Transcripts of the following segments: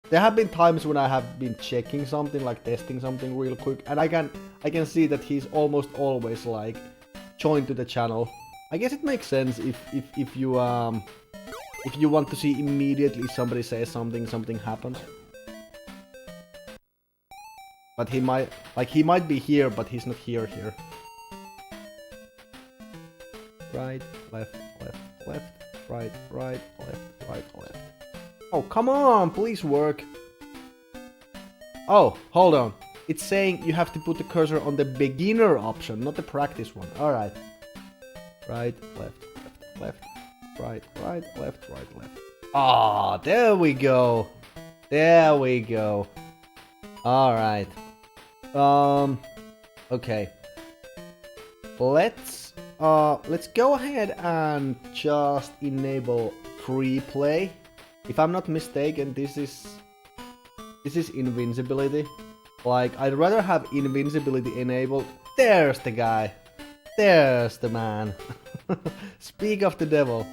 There have been times when I have been checking something, like testing something real quick, and I can see that he's almost always like joined to the channel. I guess it makes sense if you want to see immediately somebody says something happens. But he might be here, but he's not here. Right, left, right, left. Oh, come on, please work. Oh, hold on. It's saying you have to put the cursor on the beginner option, not the practice one. Alright. Right, left, right, left. Ah, there we go. Alright. Okay. Let's go ahead and just enable free play. If I'm not mistaken, this is invincibility. Like, I'd rather have invincibility enabled. There's the guy. There's the man. Speak of the devil.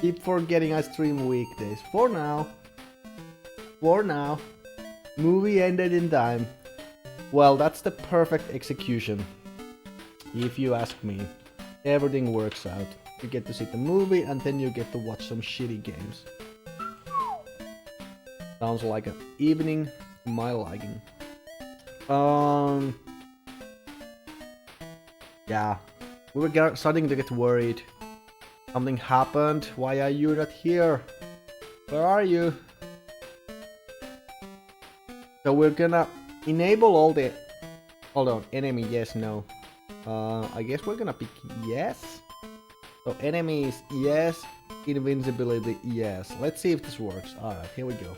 Keep forgetting I stream weekdays. For now. Movie ended in time. Well, that's the perfect execution. If you ask me. Everything works out. You get to see the movie and then you get to watch some shitty games. Sounds like an evening to my liking. Yeah. We were starting to get worried. Something happened. Why are you not here? Where are you? So we're gonna enable all the... Hold on. Enemy, yes, no. I guess we're gonna pick yes. So enemies, yes. Invincibility, yes. Let's see if this works. Alright, here we go.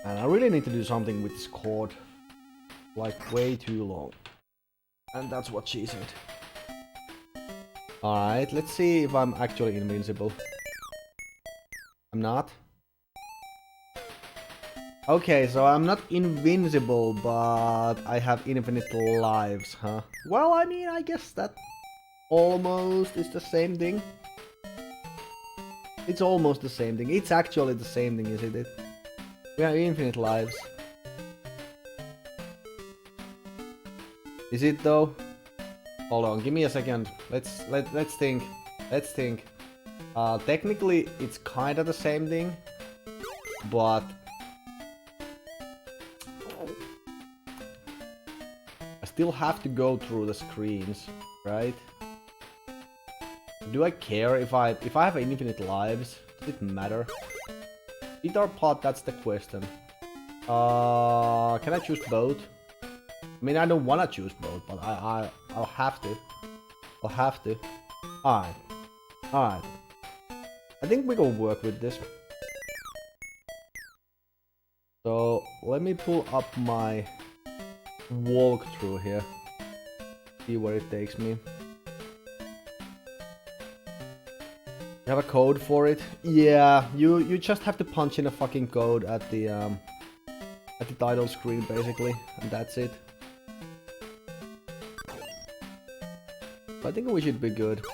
And I really need to do something with this cord. Like, way too long. And that's what she said. Alright, let's see if I'm actually invincible. I'm not. Okay, so I'm not invincible, but I have infinite lives, huh? Well, I mean, I guess that almost is the same thing. It's almost the same thing. It's actually the same thing, isn't it? We have infinite lives. Is it though? Hold on, give me a second. Let's think. Let's think. Technically, it's kind of the same thing, but I still have to go through the screens, right? Do I care if I have infinite lives? Does it matter? Guitar pot, that's the question. Can I choose both? I mean, I don't wanna choose both, but I'll have to. I'll have to. Alright. Alright. I think we can work with this. So, let me pull up my walkthrough here. See where it takes me. You have a code for it? Yeah, you just have to punch in a fucking code at the title screen basically, and that's it. I think we should be good.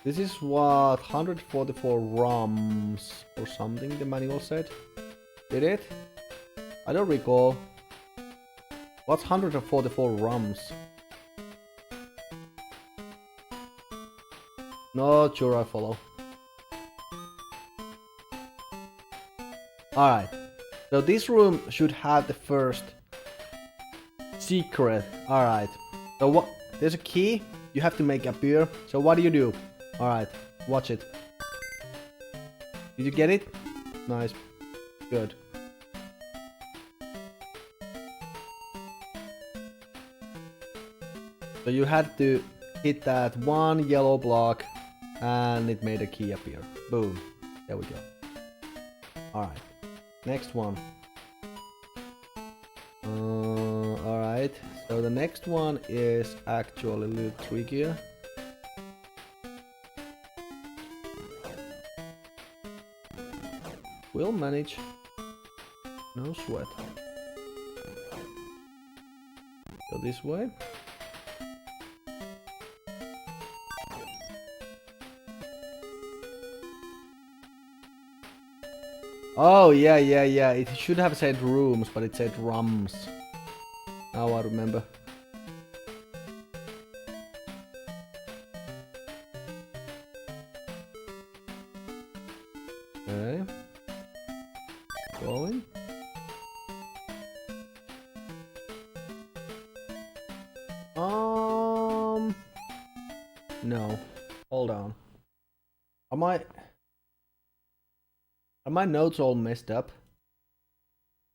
This is what 144 ROMs or something the manual said. Did it? I don't recall. What's 144 ROMs? Not sure I follow. Alright. So this room should have the first secret. Alright. So what? There's a key you have to make appear. So what do? Alright. Watch it. Did you get it? Nice. Good. So you had to hit that one yellow block and it made a key appear. Boom. There we go. Alright. Next one. Alright. So the next one is actually a little trickier. We'll manage. No sweat. Go this way. Oh, yeah. It should have said rooms, but it said rums. Now I remember. Okay. Going. No. Hold on. Are my notes all messed up?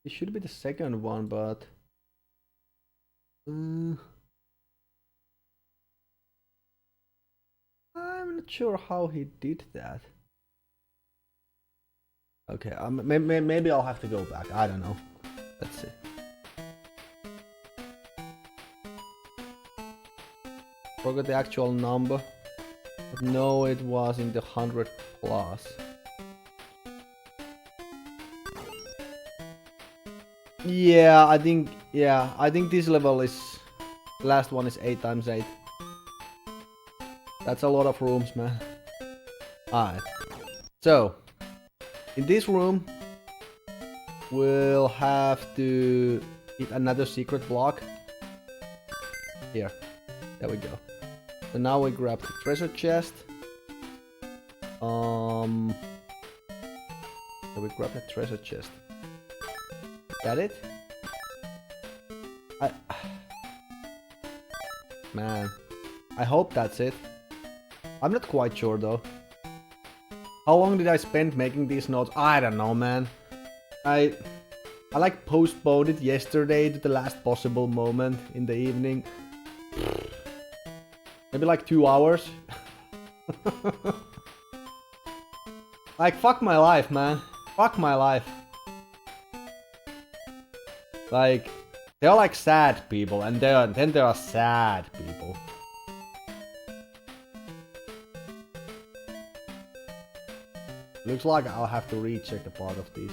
It should be the second one, but I'm not sure how he did that. Okay, maybe I'll have to go back. I don't know. Let's see. Forgot the actual number. But no, it was in the 100 plus. Yeah, I think this level is, last one is 8 times 8. That's a lot of rooms, man. Alright. So, in this room, we'll have to hit another secret block. Here. There we go. So now we grab the treasure chest. So we grab the treasure chest. Got it? Man, I hope that's it. I'm not quite sure though. How long did I spend making these notes? I don't know, man. I like postponed it yesterday to the last possible moment in the evening. Maybe like 2 hours. Like, fuck my life, man. Fuck my life. Like, they're like sad people, and then there are sad people. Looks like I'll have to recheck a part of these.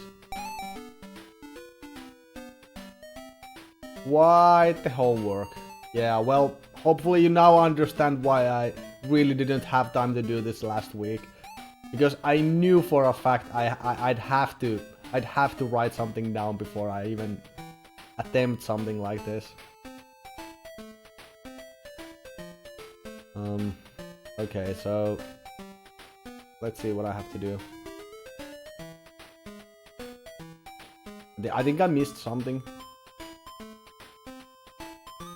Why the homework? Yeah, well, hopefully you now understand why I really didn't have time to do this last week. Because I knew for a fact I'd have to write something down before I even attempt something like this. Okay, so let's see what I have to do. I think I missed something.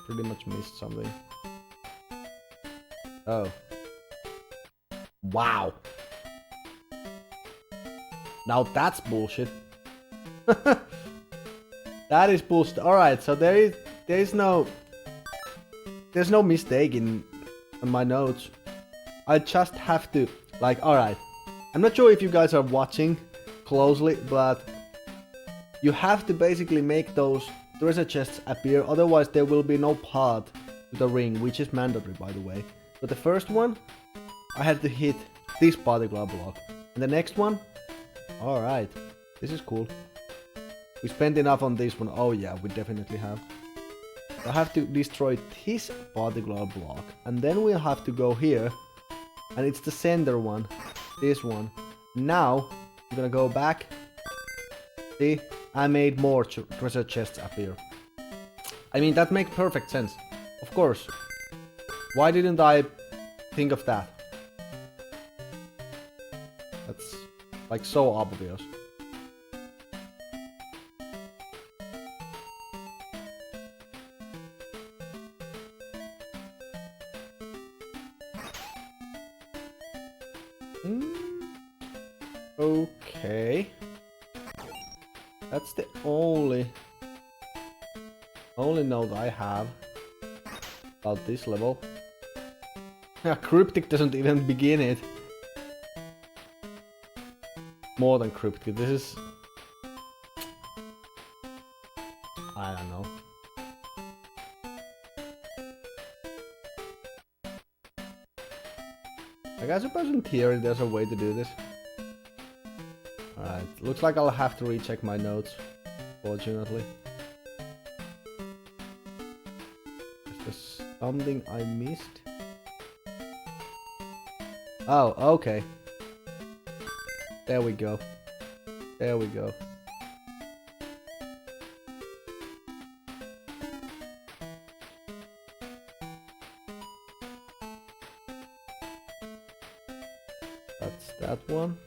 Pretty much missed something. Oh. Wow. Now that's bullshit. That is bullshit. Alright, so there's no mistake in my notes. I just have to, like, alright. I'm not sure if you guys are watching closely, but you have to basically make those treasure chests appear, otherwise there will be no path to the ring, which is mandatory, by the way. But the first one, I had to hit this particular block. And the next one, alright, this is cool. We spent enough on this one. Oh yeah, we definitely have. I have to destroy this particular block, and then we'll have to go here, and it's the center one, this one. Now, I'm gonna go back. See, I made more treasure chests appear. I mean, that makes perfect sense. Of course. Why didn't I think of that? That's like so obvious. Okay. That's the only note I have about this level. Yeah, cryptic doesn't even begin it. More than cryptic. This is, I don't know. Like, I suppose in theory there's a way to do this. Alright, looks like I'll have to recheck my notes, fortunately. There's something I missed. Oh, okay. There we go. There we go. That's that one.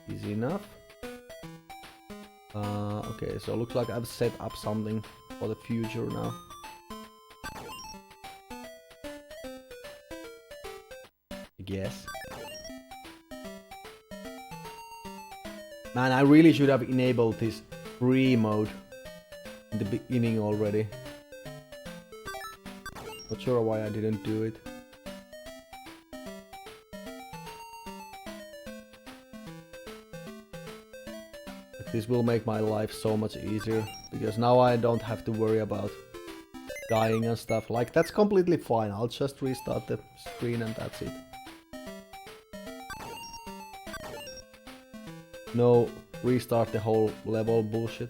Easy enough. Okay, so looks like I've set up something for the future now. I guess. Man, I really should have enabled this free mode in the beginning already. Not sure why I didn't do it. But this will make my life so much easier, because now I don't have to worry about dying and stuff. Like, that's completely fine. I'll just restart the screen and that's it. No restart the whole level bullshit.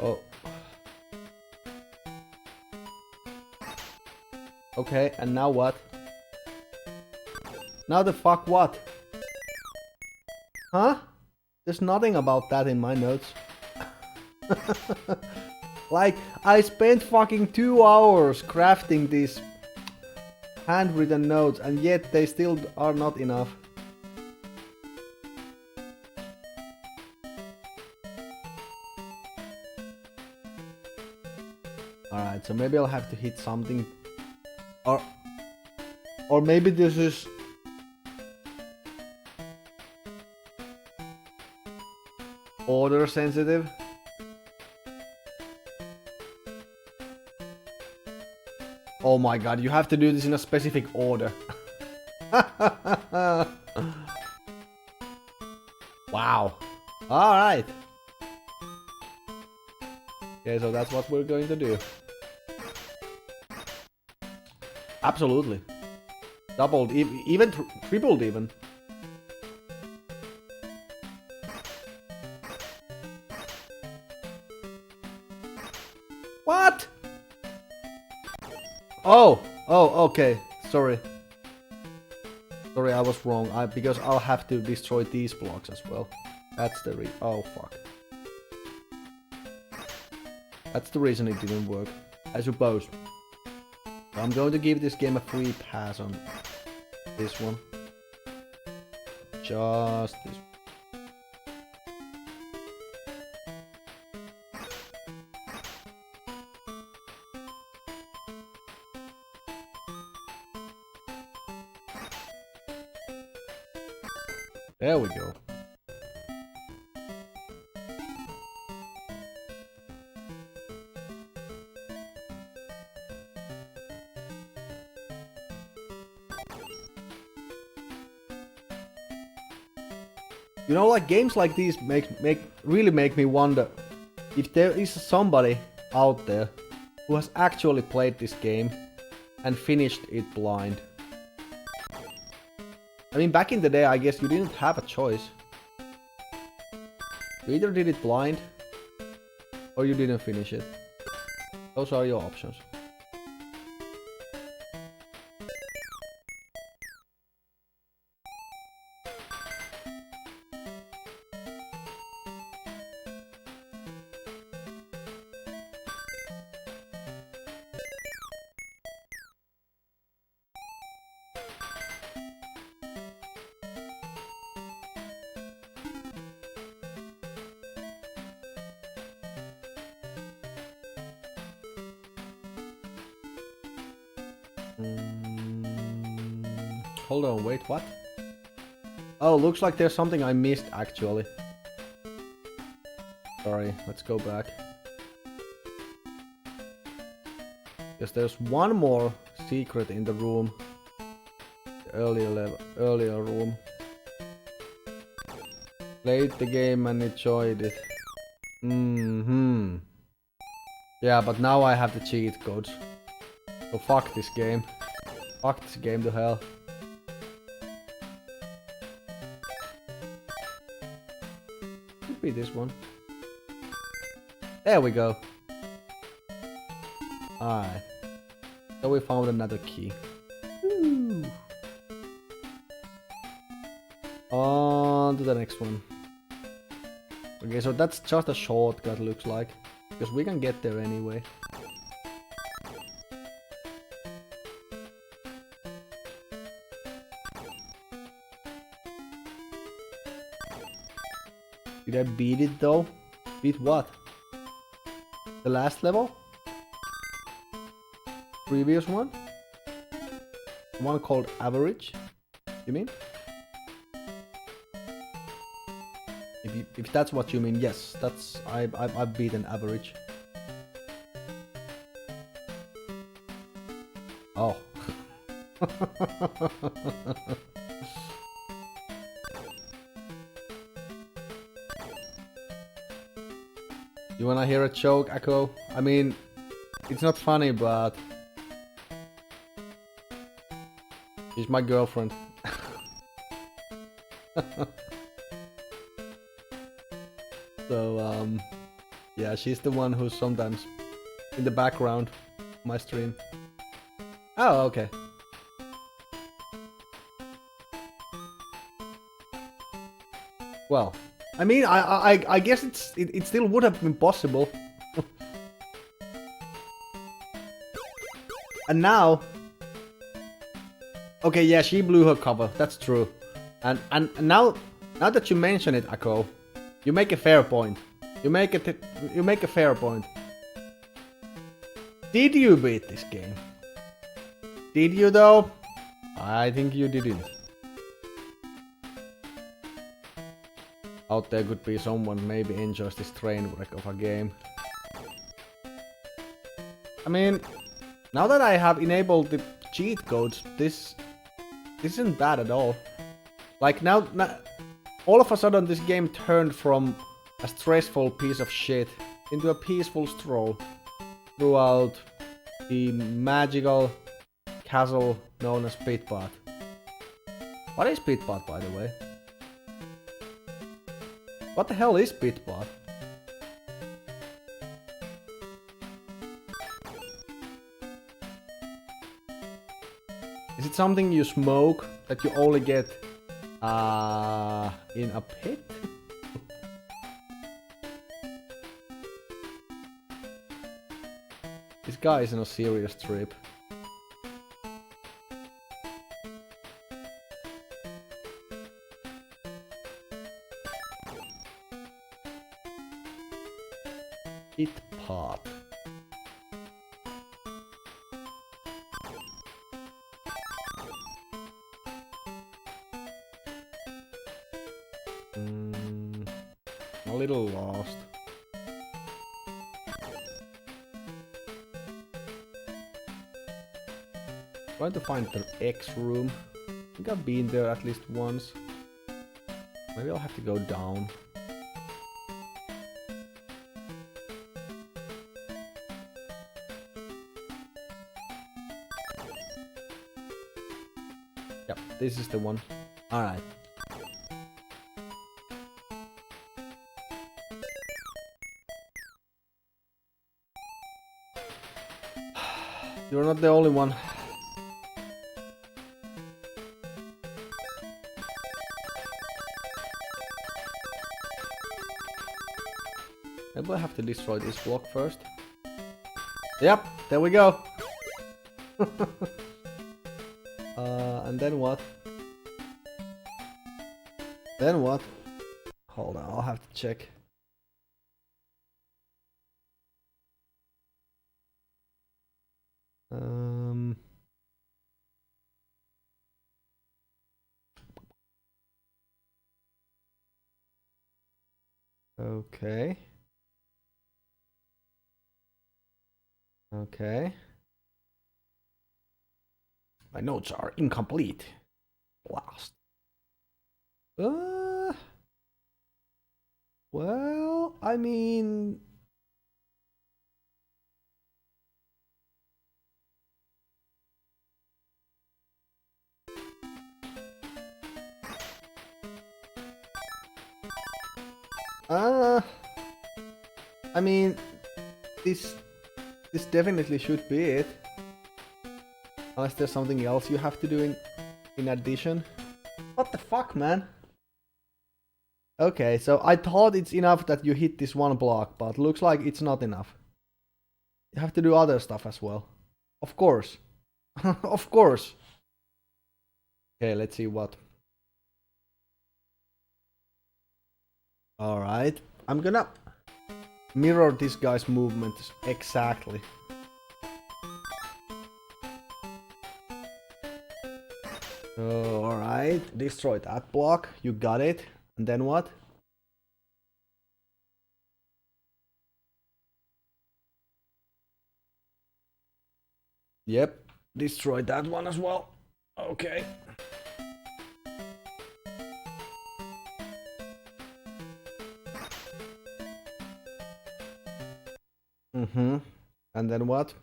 Oh. Okay, and now what? Now the fuck what? Huh? There's nothing about that in my notes. Like, I spent fucking 2 hours crafting these handwritten notes, and yet they still are not enough. Alright, so maybe I'll have to hit something. Or maybe this is... order sensitive. Oh my god, you have to do this in a specific order. Wow. Alright. Okay, so that's what we're going to do. Absolutely. Doubled, even tripled even. What? Oh, okay. Sorry. Sorry, I was wrong. Because I'll have to destroy these blocks as well. That's the oh, fuck. That's the reason it didn't work, I suppose. So I'm going to give this game a free pass on this one. Just this. There we go. You know, like, games like these really make me wonder if there is somebody out there who has actually played this game and finished it blind. I mean, back in the day, I guess you didn't have a choice. You either did it blind, or you didn't finish it. Those are your options. Hold on, wait, what? Oh, looks like there's something I missed, actually. Sorry, let's go back. Because there's one more secret in the room. The earlier room. Played the game and enjoyed it. Yeah, but now I have the cheat codes. So fuck this game. Fuck this game to hell. Could be this one. There we go. Alright. So we found another key. Woo. On to the next one. Okay, so that's just a shortcut, looks like. Because we can get there anyway. Did I beat it though? Beat what? The last level? Previous one? One called Average? You mean? If that's what you mean, yes, that's I've beaten Average. Oh. You wanna hear a joke, Echo? I mean, it's not funny, but she's my girlfriend. So, yeah, she's the one who's sometimes in the background of my stream. Oh, okay. Well, I mean, I guess it still would have been possible. And now, okay, yeah, she blew her cover. That's true. And now that you mention it, Akko, you make a fair point. You make a fair point. Did you beat this game? Did you though? I think you didn't. Out there could be someone maybe enjoys this train wreck of a game. I mean, now that I have enabled the cheat codes, this isn't bad at all. Like now all of a sudden this game turned from a stressful piece of shit into a peaceful stroll throughout the magical castle known as Pitpath. What is Pitpath, by the way? What the hell is Pitpath? Is it something you smoke that you only get in a pit? This guy is on a serious trip. Pitpath. A little lost. Trying to find the X room. I think I've been there at least once. Maybe I'll have to go down. Yep, this is the one. Alright. You're not the only one. Maybe I have to destroy this block first. Yep, there we go. And then what? Then what? Hold on, I'll have to check. Okay. Okay. My notes are incomplete. Blast. Well, I mean... Uh, I mean, this definitely should be it. Unless there's something else you have to do in addition. What the fuck, man? Okay, so I thought it's enough that you hit this one block, but looks like it's not enough. You have to do other stuff as well. Of course. Of course. Okay, let's see what. Alright. I'm gonna mirror this guy's movements exactly. So, alright. Destroy that block. You got it. And then what? Yep. Destroy that one as well. Okay. Mm-hmm. And then what?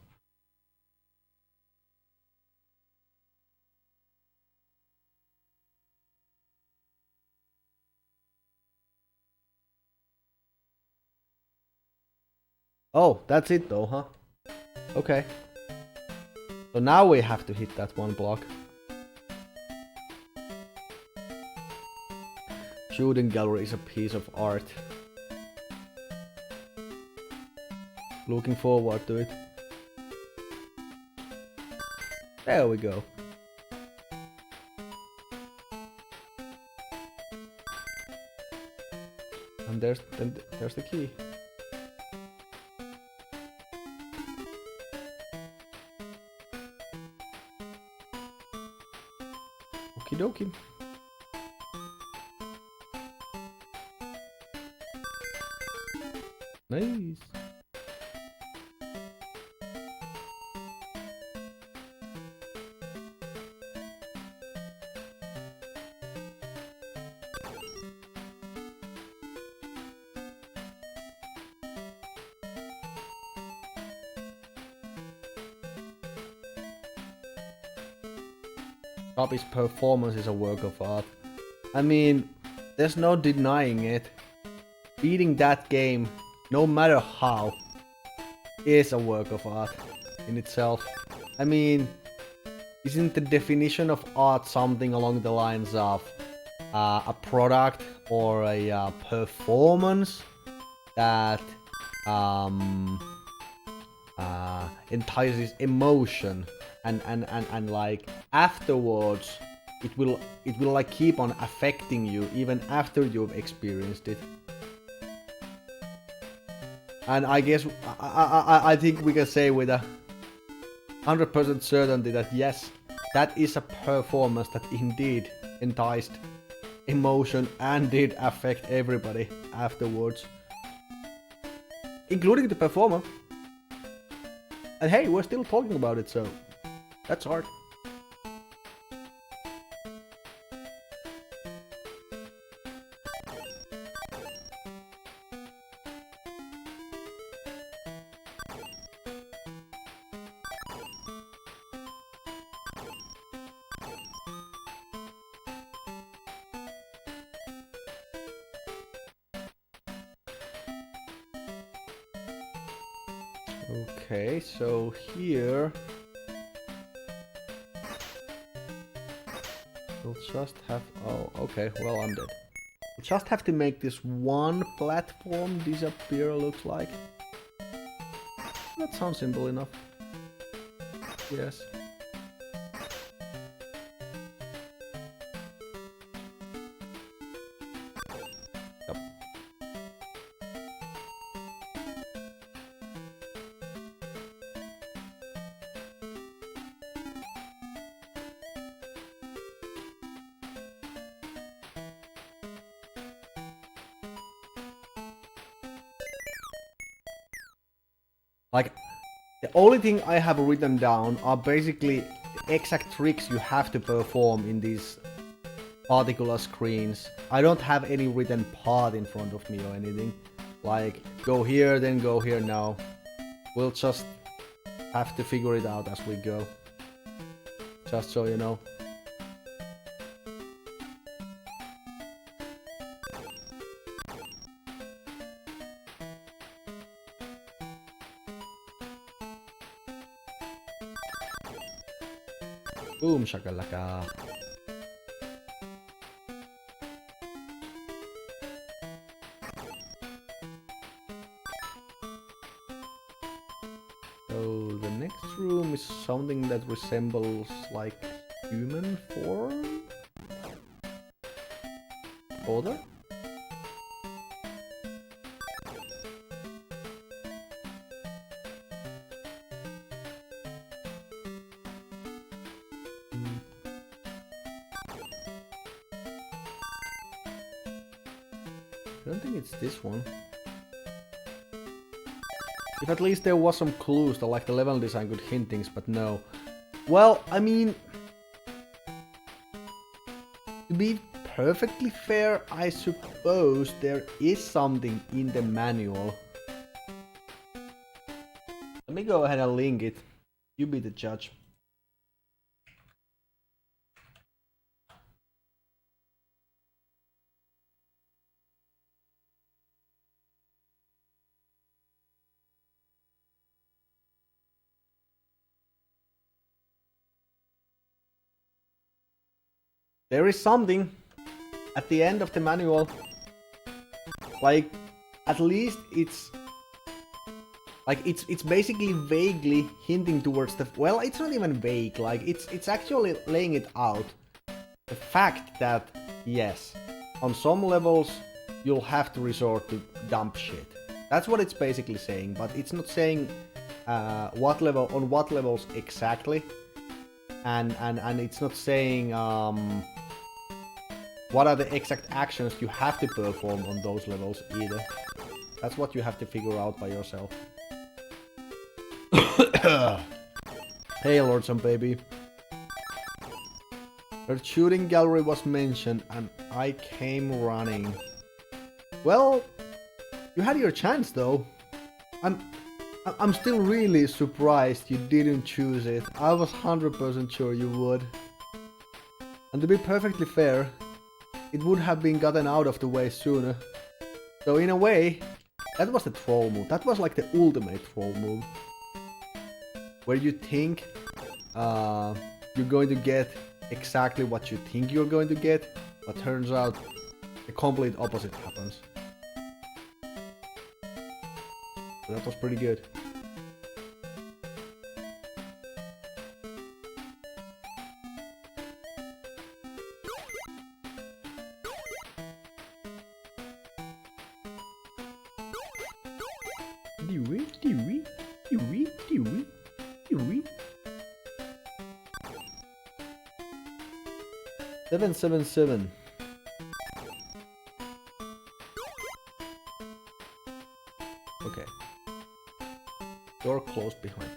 Oh, that's it though, huh? Okay. So now we have to hit that one block. Shooting gallery is a piece of art. Looking forward to it. There we go. And there's the key. Okie dokie. Nice. Robbie's performance is a work of art. I mean, there's no denying it. Beating that game, no matter how, is a work of art in itself. I mean, isn't the definition of art something along the lines of a product or a performance that entices emotion and like afterwards it will like keep on affecting you even after you've experienced it. And I guess I think we can say with 100% certainty that yes, that is a performance that indeed enticed emotion and did affect everybody afterwards, including the performer. And hey, we're still talking about it, so that's art. Okay, so here we'll just have... Oh, okay, well, I'm dead. We'll just have to make this one platform disappear, looks like. That sounds simple enough. Yes. Yep. Like, the only thing I have written down are basically the exact tricks you have to perform in these particular screens. I don't have any written path in front of me or anything. Like, go here, then go here now. We'll just have to figure it out as we go. Just so you know. Boom shakalaka. So the next room is something that resembles like human form? Order? I don't think it's this one. If at least there was some clues that like the level design could hint things, but no. Well, I mean, to be perfectly fair, I suppose there is something in the manual. Let me go ahead and link it. You be the judge. There is something at the end of the manual. Like, at least it's like it's basically vaguely hinting towards the, well, it's not even vague, like it's actually laying it out. The fact that yes, on some levels you'll have to resort to dump shit. That's what it's basically saying, but it's not saying what level, on what levels exactly. And it's not saying what are the exact actions you have to perform on those levels either. That's what you have to figure out by yourself. Hey Lordson baby. Her shooting gallery was mentioned and I came running. Well, you had your chance though. I'm still really surprised you didn't choose it. I was 100% sure you would. And to be perfectly fair, it would have been gotten out of the way sooner. So in a way, that was the troll move. That was like the ultimate troll move. Where you think you're going to get exactly what you think you're going to get, but turns out the complete opposite happens. So that was pretty good. Seven, 7. Okay. Door closed behind.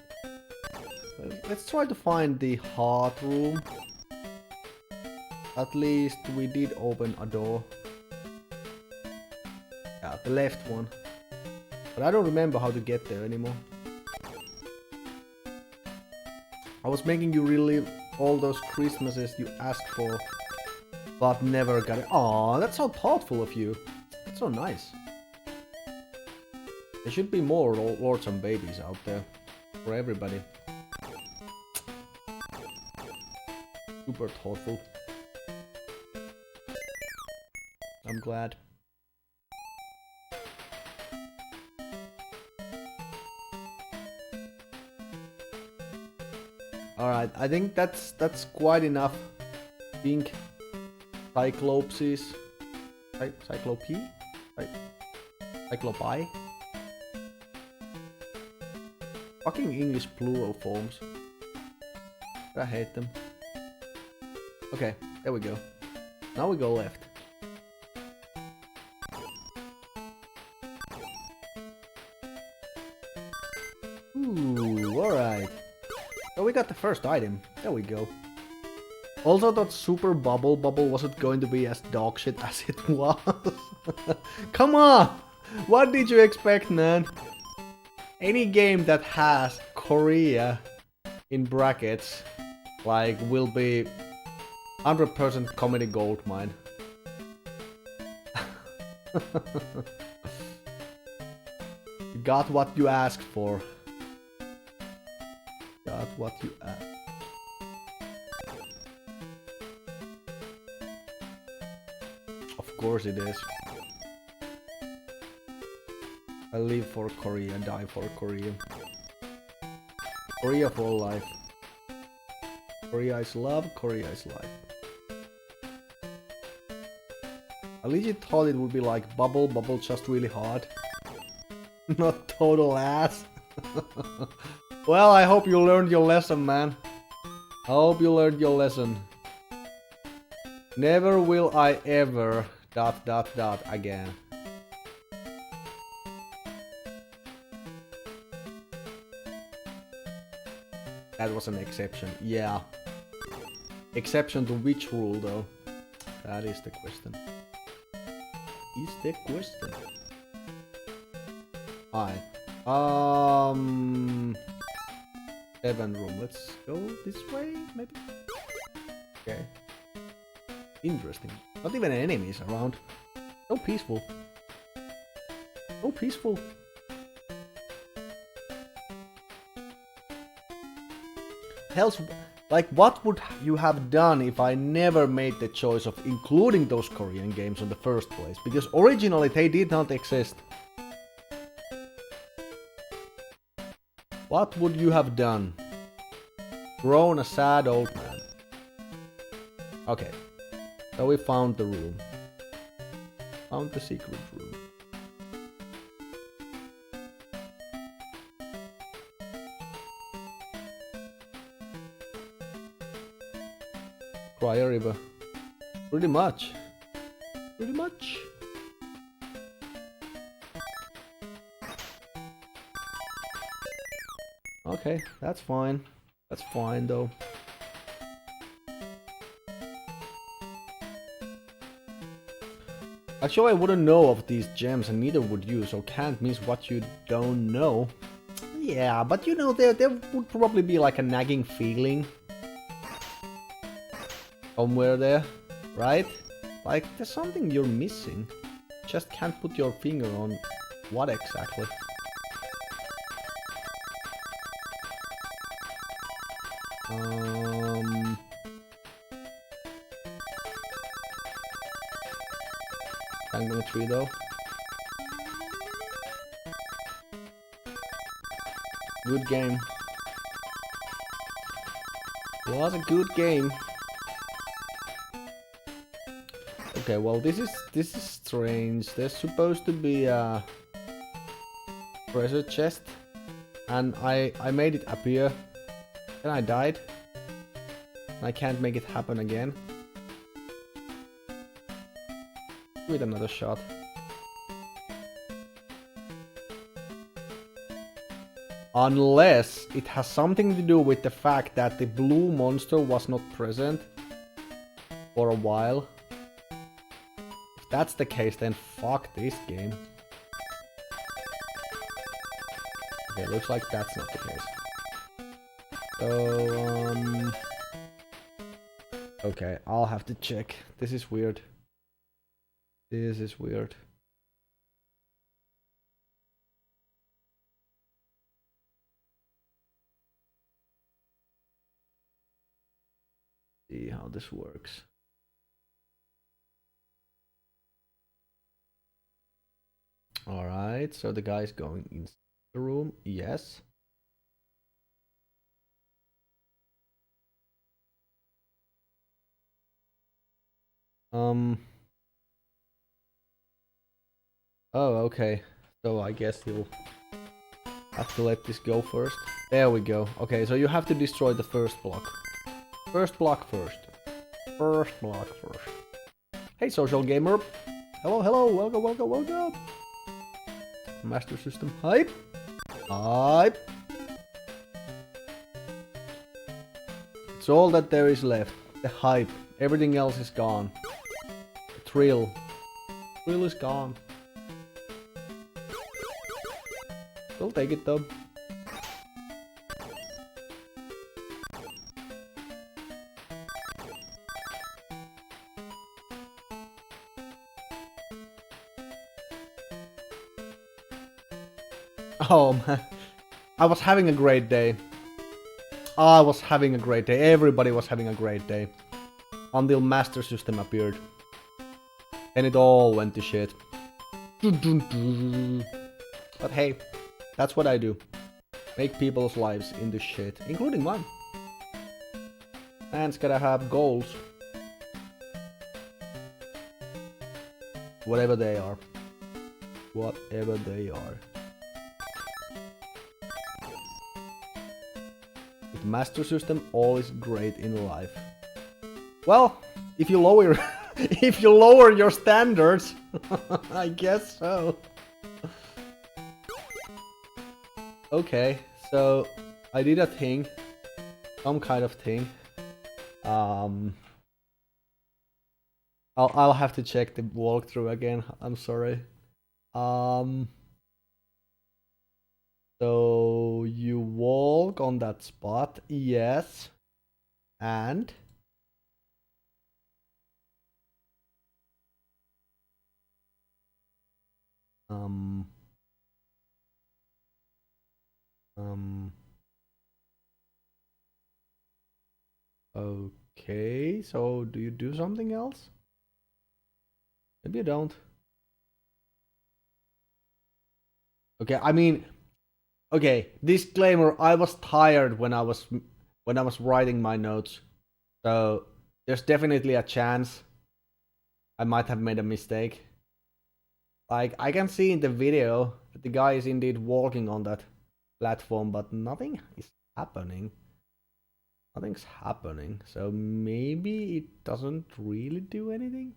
Let's try to find the heart room. At least we did open a door. Yeah, the left one. But I don't remember how to get there anymore. I was making you relive all those Christmases you asked for, but never got it. Aw, that's so thoughtful of you. That's so nice. There should be more lords and babies out there. For everybody. Super thoughtful. I'm glad. Alright, I think that's quite enough. Pink Cyclopses. Cyclope? Cyclopi? Fucking English plural forms. I hate them. Okay, there we go. Now we go left. Ooh, alright. So we got the first item. There we go. Also, that Super Bubble wasn't going to be as dog shit as it was. Come on! What did you expect, man? Any game that has Korea in brackets, like, will be 100% comedy goldmine. You got what you asked for. Got what you asked. Of course it is. I live for Korea, die for Korea. Korea for life. Korea is love, Korea is life. I legit thought it would be like bubble just really hard. Not total ass. Well, I hope you learned your lesson, man. I hope you learned your lesson. Never will I ever ... again. That was an exception, yeah. Exception to which rule, though? That is the question. Alright. 7 room. Let's go this way, maybe? Okay. Interesting. Not even enemies around. So peaceful. So peaceful. Hell's... Like, what would you have done if I never made the choice of including those Korean games in the first place? Because originally they did not exist. What would you have done? Grown a sad old man. Okay. So we found the room. Found the secret room. Cry a river. Pretty much. Pretty much. Okay, that's fine. That's fine though. Actually, I wouldn't know of these gems and neither would you, so can't miss what you don't know. Yeah, but you know, there would probably be like a nagging feeling somewhere there, right? Like, there's something you're missing. Just can't put your finger on what exactly. Tango tree though. Good game. Was a good game. Okay, well this is strange. There's supposed to be a treasure chest, and I made it appear, and I died. I can't make it happen again. Give it another shot. Unless it has something to do with the fact that the blue monster was not present for a while. If that's the case, then fuck this game. Okay, looks like that's not the case. So, okay, I'll have to check. This is weird. This is weird. See how this works. Alright, so the guy's going into the room. Yes. Oh, okay. So I guess he'll have to let this go first. There we go. Okay, so you have to destroy the first block. First block first. First block first. Hey, social gamer. Hello, hello. Welcome, welcome, welcome. Master System hype. Hype. It's all that there is left. the hype. Everything else is gone. The thrill. Thrill is gone. We'll take it though. Oh man, I was having a great day. I was having a great day. Everybody was having a great day. Until Master System appeared. And it all went to shit. But hey, that's what I do. Make people's lives into shit, including mine. Man's gotta have goals. Whatever they are. Whatever they are. With Master System, all is great in life. Well, if you lower if you lower your standards, I guess so. Okay, so I did a thing, some kind of thing. I'll have to check the walkthrough again. I'm sorry. So you walk on that spot, yes, and okay, so do you do something else? Maybe you don't. Okay, I mean, okay, disclaimer, I was tired when I was writing my notes. So there's definitely a chance I might have made a mistake. Like, I can see in the video that the guy is indeed walking on that platform, but nothing is happening. Nothing's happening, so maybe it doesn't really do anything?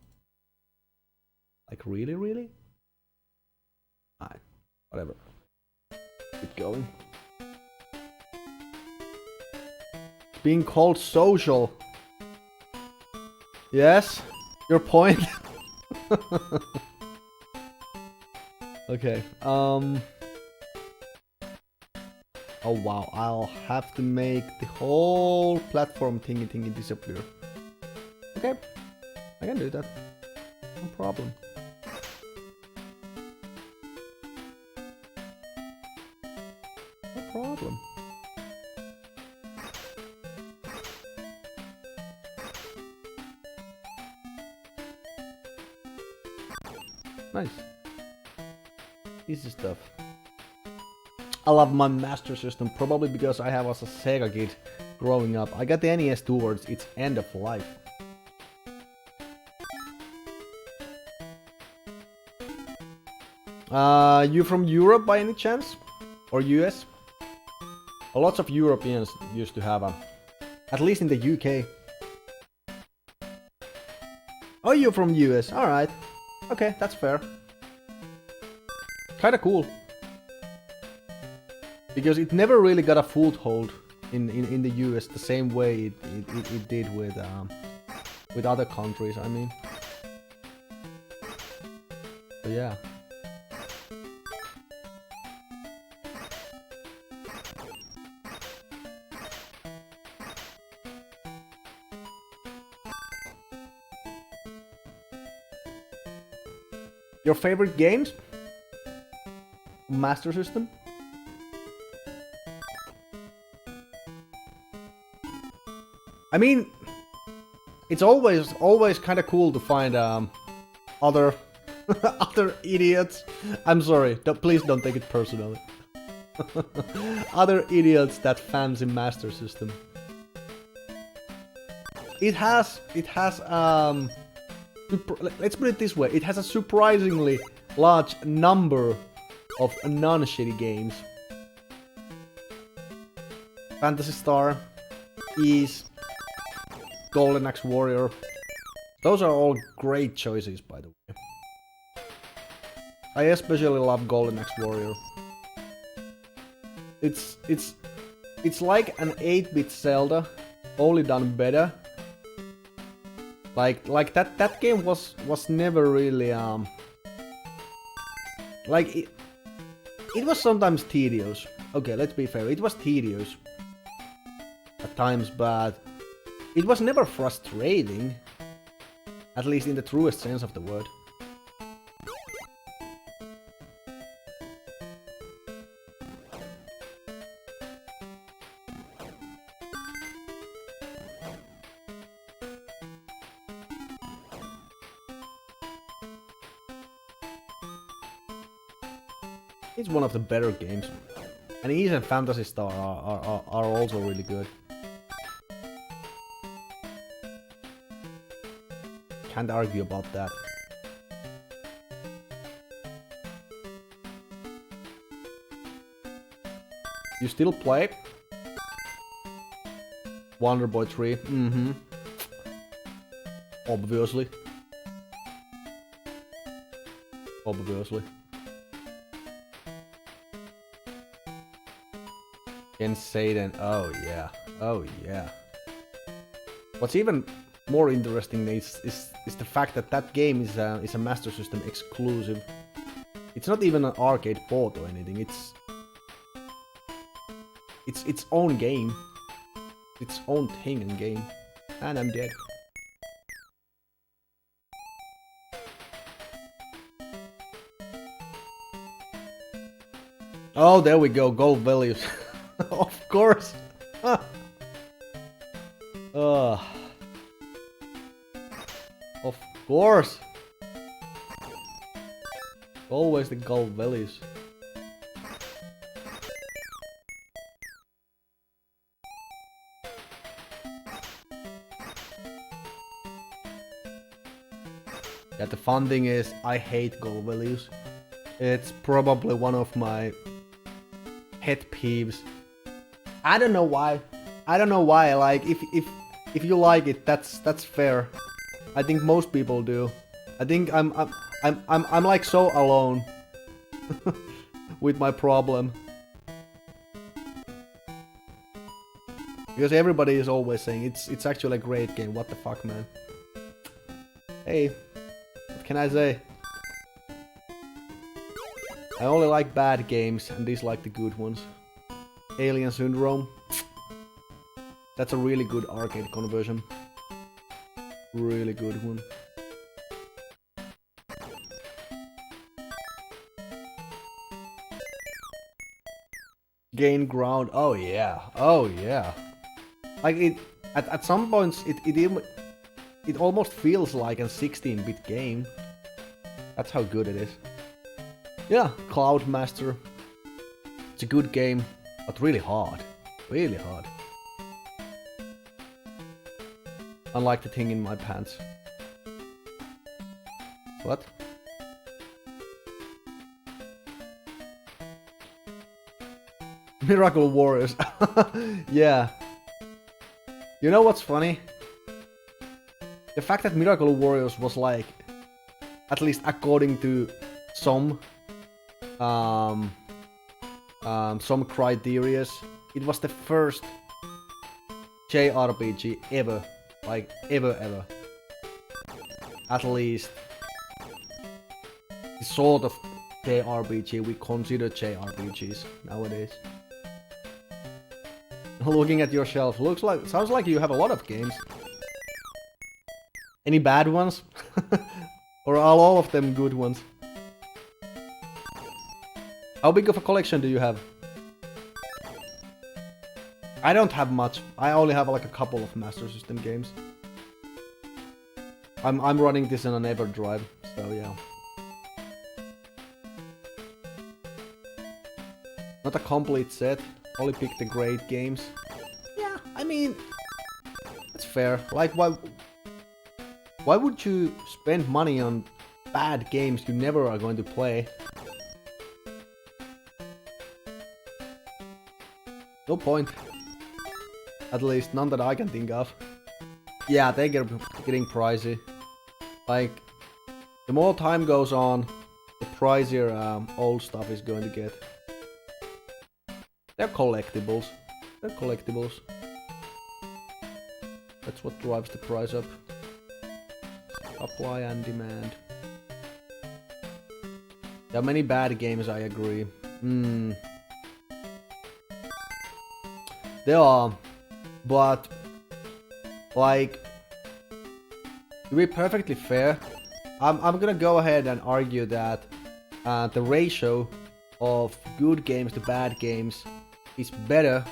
Like, really? Alright, whatever. Keep going. Being called social. Yes? Your point? Okay, oh wow, I'll have to make the whole platform thingy disappear. Okay, I can do that. No problem. No problem. Nice. Easy stuff. I love my Master System, probably because I was a Sega kid growing up. I got the NES towards its end of life. You from Europe by any chance? Or US? Lots of Europeans used to have a... At least in the UK. Oh, you're from US, alright. Okay, that's fair. Kinda cool. Because it never really got a foothold in the US the same way it did with other countries, I mean. So yeah. Your favorite games? Master System? I mean, it's always kind of cool to find other other idiots. I'm sorry, please don't take it personally. Other idiots that fans in Master System. It has let's put it this way, it has a surprisingly large number of non-shitty games. Phantasy Star, Ys, Golden Axe Warrior. Those are all great choices, by the way. I especially love Golden Axe Warrior. It's like an 8-bit Zelda, only done better. Like that game was never really like it was sometimes tedious. Okay, let's be fair. It was tedious at times, but it was never frustrating. At least in the truest sense of the word. It's one of the better games. And Ease and Phantasy Star are also really good. Can't argue about that. You still play? Wonder Boy 3? Mm-hmm. Obviously. Obviously. Satan. Oh yeah. Oh yeah. What's even more interesting is the fact that that game is a Master System exclusive. It's not even an arcade port or anything. It's its own game. Its own thing and game. And I'm dead. Oh, there we go. Gold values. Of course. Of course. Always the gold values. Yeah, the fun thing is I hate gold values. It's probably one of my pet peeves. I don't know why. I don't know why. Like if you like it, that's fair. I think most people do. I think I'm like so alone with my problem. Because everybody is always saying it's actually a great game. What the fuck, man? Hey, what can I say? I only like bad games and dislike the good ones. Alien Syndrome. That's a really good arcade conversion. Really good one. Gain ground. Oh yeah. Oh yeah. Like it at some points it almost feels like a 16-bit game. That's how good it is. Yeah, Cloud Master. It's a good game, but really hard. Really hard. Unlike the thing in my pants. What? Miracle Warriors. Yeah. You know what's funny? The fact that Miracle Warriors was like, at least according to some criterias, it was the first JRPG ever. Like, ever. At least the sort of JRPG we consider JRPGs nowadays. Looking at your shelf, sounds like you have a lot of games. Any bad ones? Or are all of them good ones? How big of a collection do you have? I don't have much. I only have like a couple of Master System games. I'm running this in an EverDrive, so yeah. Not a complete set. Only pick the great games. Yeah, I mean, that's fair. Like, why would you spend money on bad games you never are going to play? No point. At least none that I can think of. Yeah, they're getting pricey. Like, the more time goes on, the pricier old stuff is going to get. They're collectibles. They're collectibles. That's what drives the price up. Supply and demand. There are many bad games, I agree. There are, but like, to be perfectly fair, I'm gonna go ahead and argue that the ratio of good games to bad games is better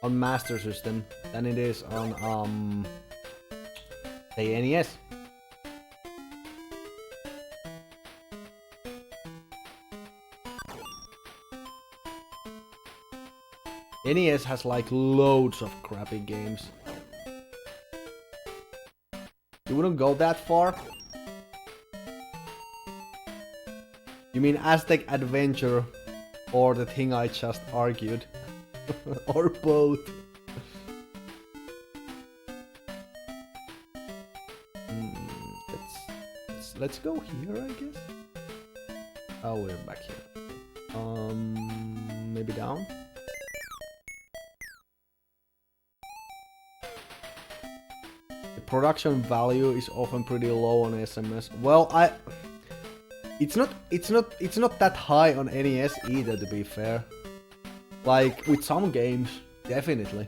on Master System than it is on say NES. NES has like loads of crappy games. You wouldn't go that far? You mean Aztec Adventure or the thing I just argued? Or both? Let's go here, I guess. Oh, we're back here. Maybe down? The production value is often pretty low on SMS. Well, it's not that high on NES either, to be fair. Like, with some games, definitely.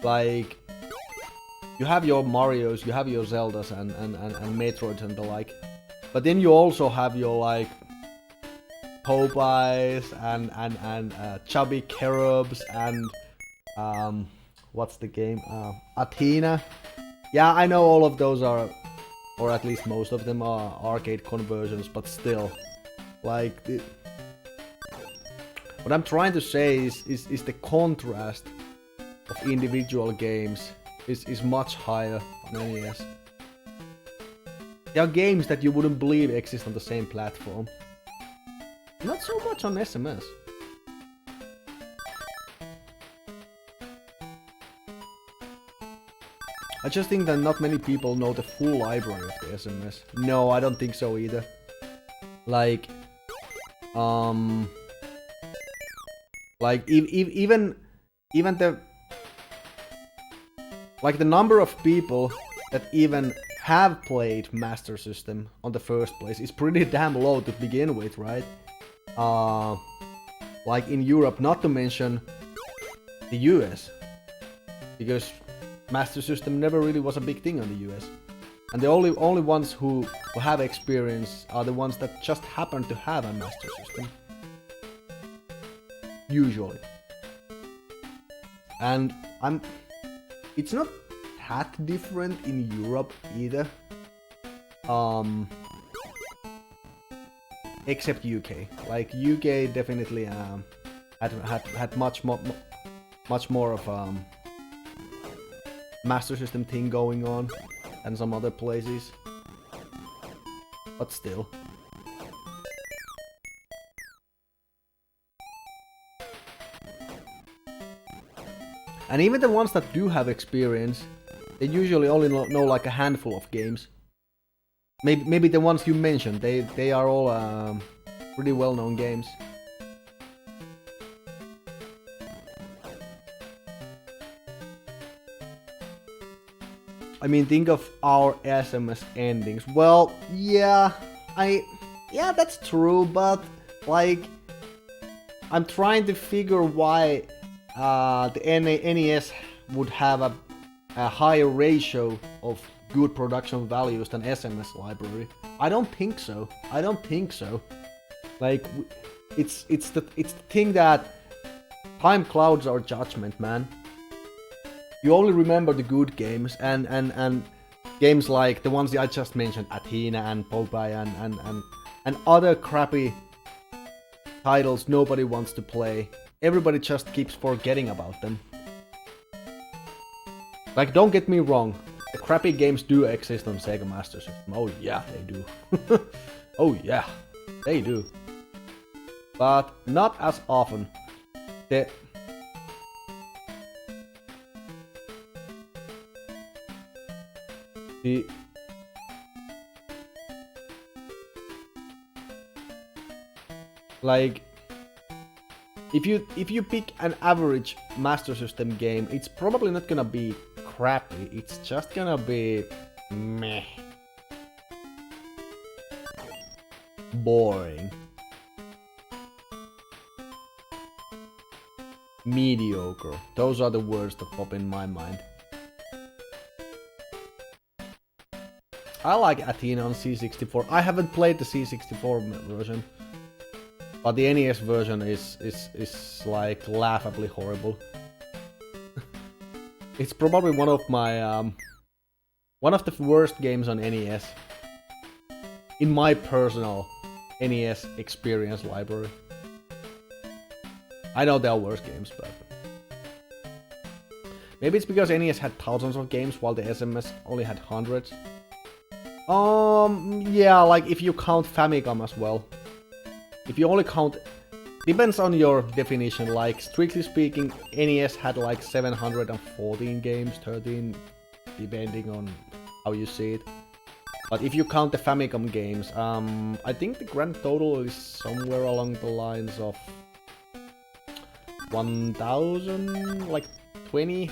Like, you have your Marios, you have your Zeldas and Metroids and the like. But then you also have your, like, Popeyes and Chubby Cherubs and, what's the game? Athena. Yeah, I know all of those are, or at least most of them are arcade conversions, but still. Like, what I'm trying to say is the contrast of individual games is much higher on NES. There are games that you wouldn't believe exist on the same platform. Not so much on SMS. I just think that not many people know the full library of the SMS. No, I don't think so either. Like, even the, like, the number of people that even have played Master System on the first place is pretty damn low to begin with, right? Like in Europe, not to mention the US, because Master System never really was a big thing on the US. And the only ones who have experience are the ones that just happen to have a Master System. Usually. And it's not that different in Europe either. Except UK. Like, UK definitely had much more of Master System thing going on than some other places. But still. And even the ones that do have experience, they usually only know like a handful of games. Maybe the ones you mentioned, they are all pretty well-known games. I mean, think of our SMS endings. Well, yeah, that's true, but like, I'm trying to figure why the NES would have a higher ratio of good production values than SMS library. I don't think so. Like, it's the thing that time clouds our judgment, man. You only remember the good games and games like the ones I just mentioned, Athena and Popeye and other crappy titles nobody wants to play. Everybody just keeps forgetting about them. Like, don't get me wrong, the crappy games do exist on Sega Master System. Oh yeah, they do. Oh yeah, they do. But not as often. Like, if you pick an average Master System game, it's probably not gonna be crappy, it's just gonna be meh. boring. Mediocre. Those are the words that pop in my mind. I like Athena on C64. I haven't played the C64 version, but the NES version is like laughably horrible. It's probably one of my one of the worst games on NES in my personal NES experience library. I know there are worse games, but maybe it's because NES had thousands of games while the SMS only had hundreds. Yeah, like if you count Famicom as well. If you only count... Depends on your definition, like strictly speaking, NES had like 714 games, 13, depending on how you see it. But if you count the Famicom games, I think the grand total is somewhere along the lines of 1000, like 20,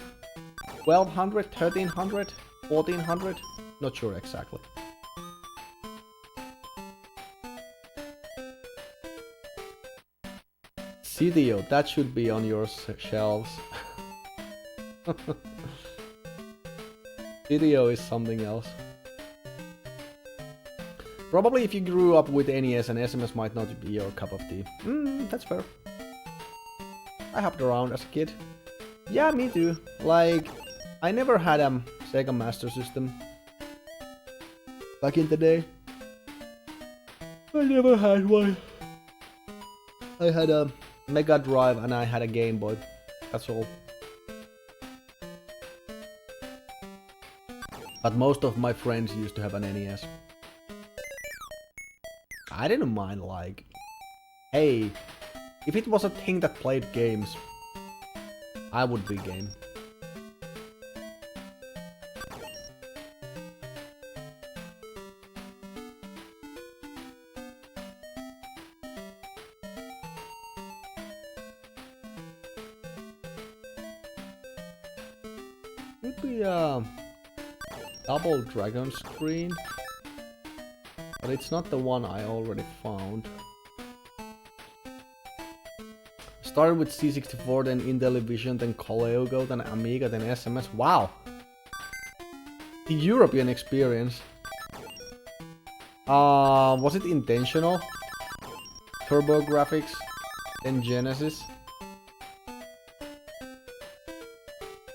1200, 1300, 1400, not sure exactly. CDO, that should be on your shelves. CDO is something else. Probably if you grew up with NES and SMS might not be your cup of tea. That's fair. I hopped around as a kid. Yeah, me too. Like, I never had a Sega Master System back in the day. I never had one. I had a Mega Drive and I had a Game Boy. That's all. But most of my friends used to have an NES. I didn't mind, like... Hey, if it was a thing that played games, I would be game. Could be a double dragon screen, but it's not the one I already found. Started with C64, then Intellivision, then Coleco, then Amiga, then SMS. Wow! The European experience. Was it intentional? TurboGrafx, then Genesis.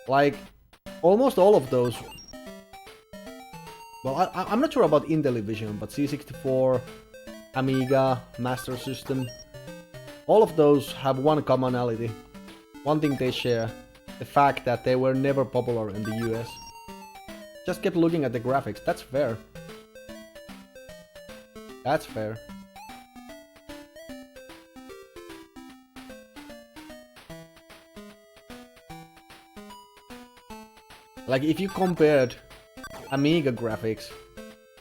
Like, almost all of those. Well, I'm not sure about Intellivision, but C64, Amiga, Master System. All of those have one commonality. One thing they share. The fact that they were never popular in the US. Just kept looking at the graphics. That's fair. That's fair. Like, if you compared Amiga graphics,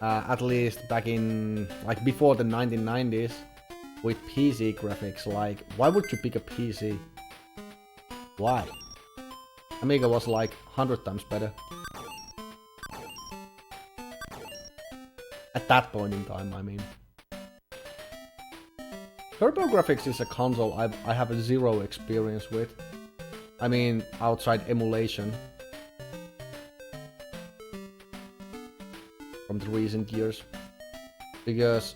at least back in, like, before the 1990s, with PC graphics, like, why would you pick a PC? Why? Amiga was like 100 times better. At that point in time, I mean. TurboGrafx is a console I have a zero experience with. I mean, outside emulation. From the recent years. Because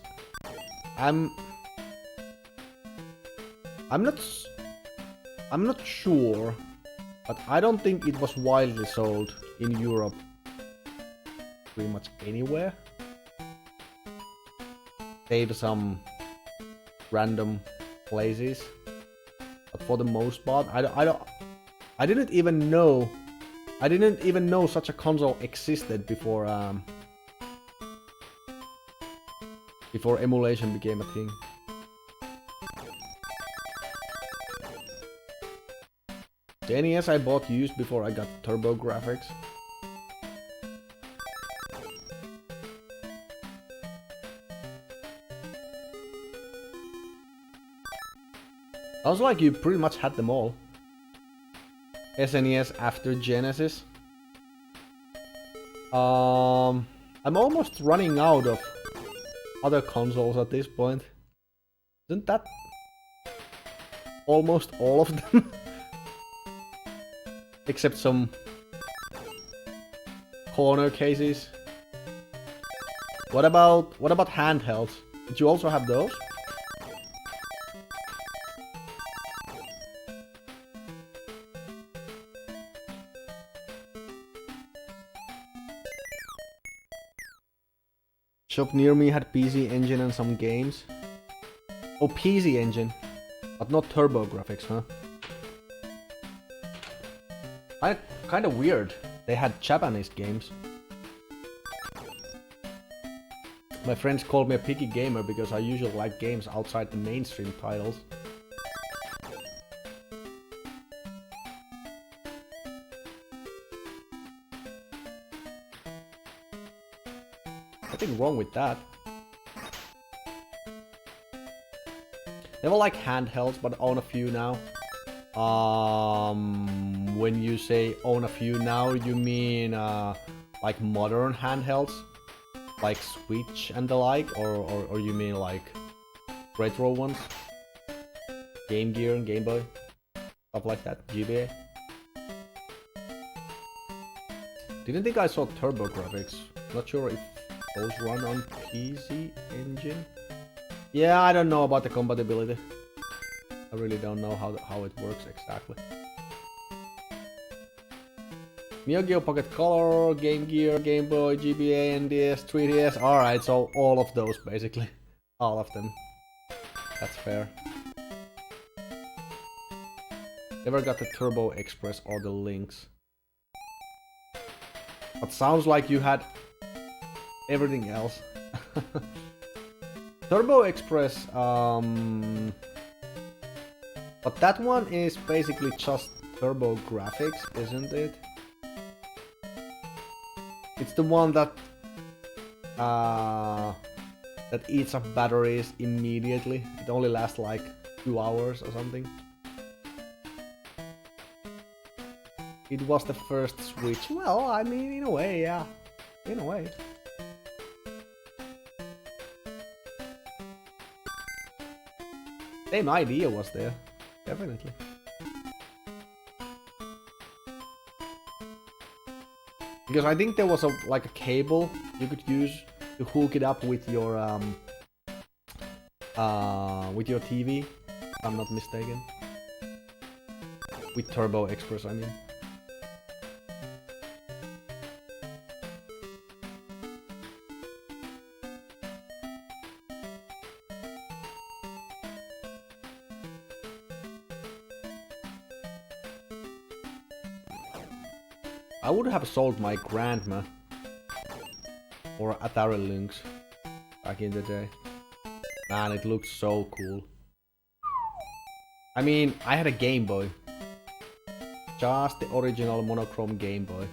I'm not sure, but I don't think it was widely sold in Europe pretty much anywhere. Save some random places, but for the most part, I didn't even know such a console existed before before emulation became a thing. The NES I bought used before I got TurboGrafx. Sounds like you pretty much had them all. SNES after Genesis. I'm almost running out of other consoles at this point. Isn't that almost all of them? Except some corner cases. What about handhelds? Did you also have those? Shop near me had PC Engine and some games. Oh, PC Engine, but not Turbo Graphics, huh? Kinda weird. They had Japanese games. My friends called me a picky gamer because I usually like games outside the mainstream titles. Nothing wrong with that. Never like handhelds, but own a few now. When you say own a few now, you mean like modern handhelds? Like Switch and the like? Or you mean like retro ones? Game Gear and Game Boy? Stuff like that? GBA? Didn't think I saw Turbo Graphics. Not sure if those run on PC Engine? Yeah, I don't know about the compatibility. I really don't know how it works exactly. Neo Geo Pocket Color, Game Gear, Game Boy, GBA, NDS, 3DS. Alright, so all of those basically. All of them. That's fair. Never got the Turbo Express or the Lynx. But sounds like you had everything else. Turbo Express, but that one is basically just Turbo Graphics, isn't it? It's the one that that eats up batteries immediately. It only lasts like 2 hours or something. It was the first Switch. Well, I mean, in a way, yeah. In a way. Same idea was there. Definitely. Because I think there was like a cable you could use to hook it up with your TV, if I'm not mistaken. With Turbo Express, I mean. I would have sold my grandma or Atari Lynx back in the day. Man, it looked so cool. I mean, I had a Game Boy. Just the original monochrome Game Boy.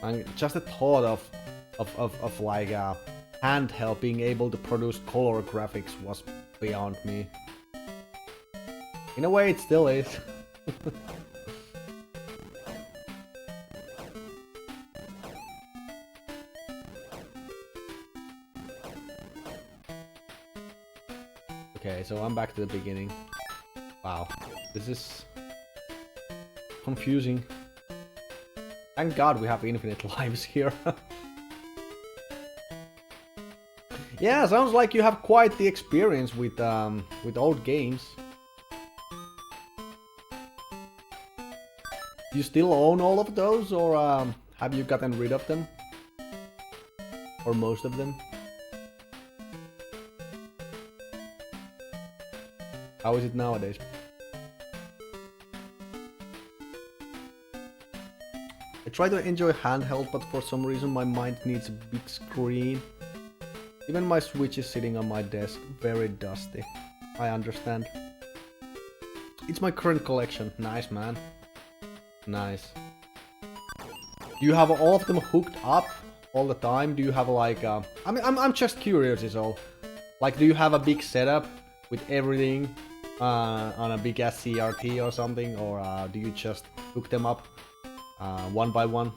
And just the thought of like a handheld being able to produce color graphics was beyond me. In a way, it still is. Okay, so I'm back to the beginning. Wow, this is confusing. Thank God we have infinite lives here. Yeah, sounds like you have quite the experience with old games. Do you still own all of those, or have you gotten rid of them? Or most of them? How is it nowadays? I try to enjoy handheld, but for some reason my mind needs a big screen. Even my Switch is sitting on my desk, very dusty. I understand. It's my current collection. Nice, man. Nice. Do you have all of them hooked up all the time? Do you have like I'm just curious is all. Like, do you have a big setup with everything on a big ass CRT or something, or do you just hook them up one by one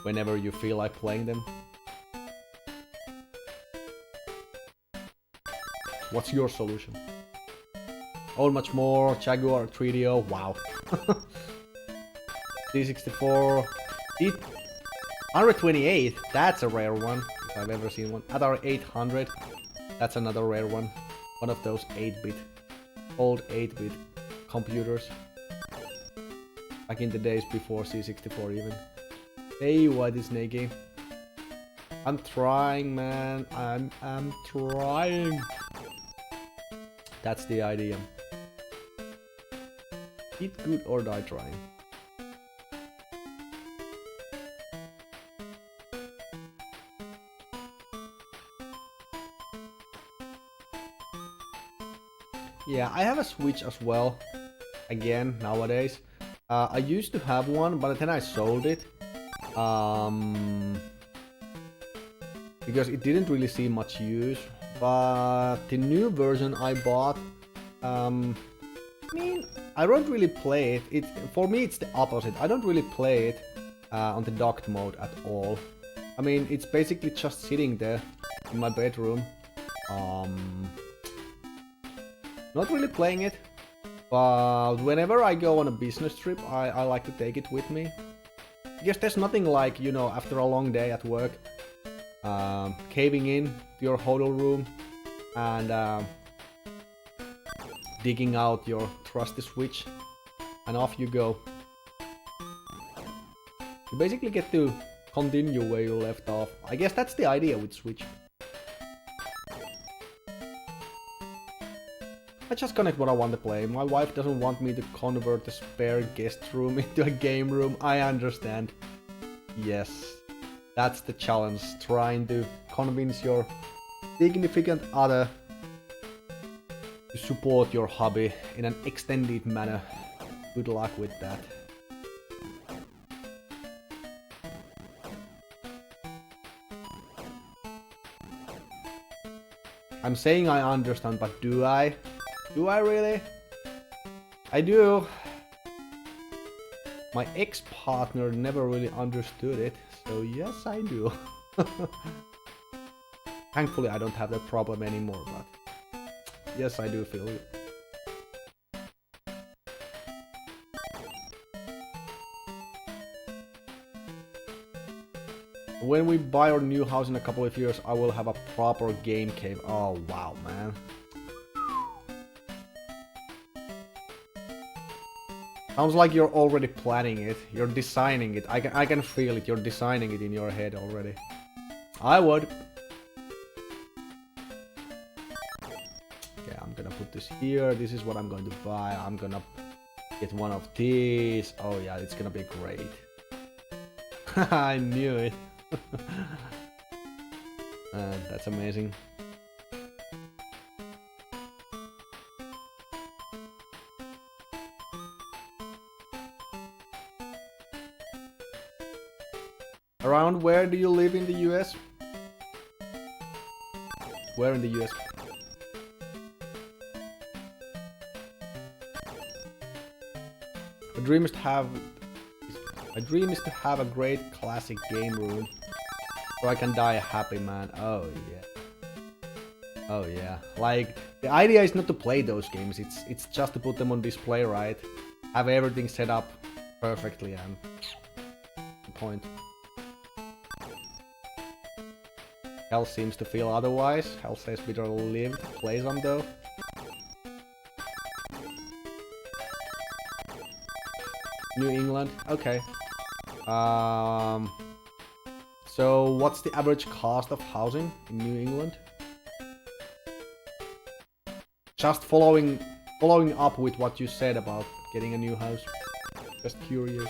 whenever you feel like playing them? What's your solution? Oh, much more. Jaguar 3DO. Wow. D64. 128. That's a rare one. If I've ever seen one. Atari 800. That's another rare one. One of those 8-bit. Old 8-bit computers. Back in the days before C64 even. Hey, what is Snakey? I'm trying, man. I'm trying. That's the idea. Eat good or die trying. Yeah, I have a Switch as well. Again, nowadays. I used to have one, but then I sold it. Because it didn't really see much use. But the new version I bought, I mean, I don't really play it. For me, it's the opposite. I don't really play it on the docked mode at all. I mean, it's basically just sitting there in my bedroom. Not really playing it. But whenever I go on a business trip, I like to take it with me. Because there's nothing like, you know, after a long day at work, caving in to your hotel room and digging out your trusty Switch, and off you go. You basically get to continue where you left off. I guess that's the idea with Switch. I just connect what I want to play. My wife doesn't want me to convert the spare guest room into a game room. I understand. Yes, that's the challenge. Trying to convince your significant other to support your hobby in an extended manner. Good luck with that. I'm saying I understand, but do I? Do I really? I do. My ex-partner never really understood it, so yes, I do. Thankfully, I don't have that problem anymore, but yes, I do feel it. When we buy our new house in a couple of years, I will have a proper game cave. Oh, wow, man. Sounds like you're already planning it. You're designing it. I can feel it. You're designing it in your head already. I would. Okay, I'm gonna put this here. This is what I'm going to buy. I'm gonna get one of these. Oh yeah, it's gonna be great. I knew it. That's amazing. Around where do you live in the US? Where in the US? My dream is to have a great classic game room so I can die a happy man. Oh yeah. Oh yeah. Like, the idea is not to play those games, it's just to put them on display, right? Have everything set up perfectly, and the point. Hell seems to feel otherwise. Hell says better lived. Play some though. New England. Okay. So what's the average cost of housing in New England? Just following up with what you said about getting a new house. Just curious.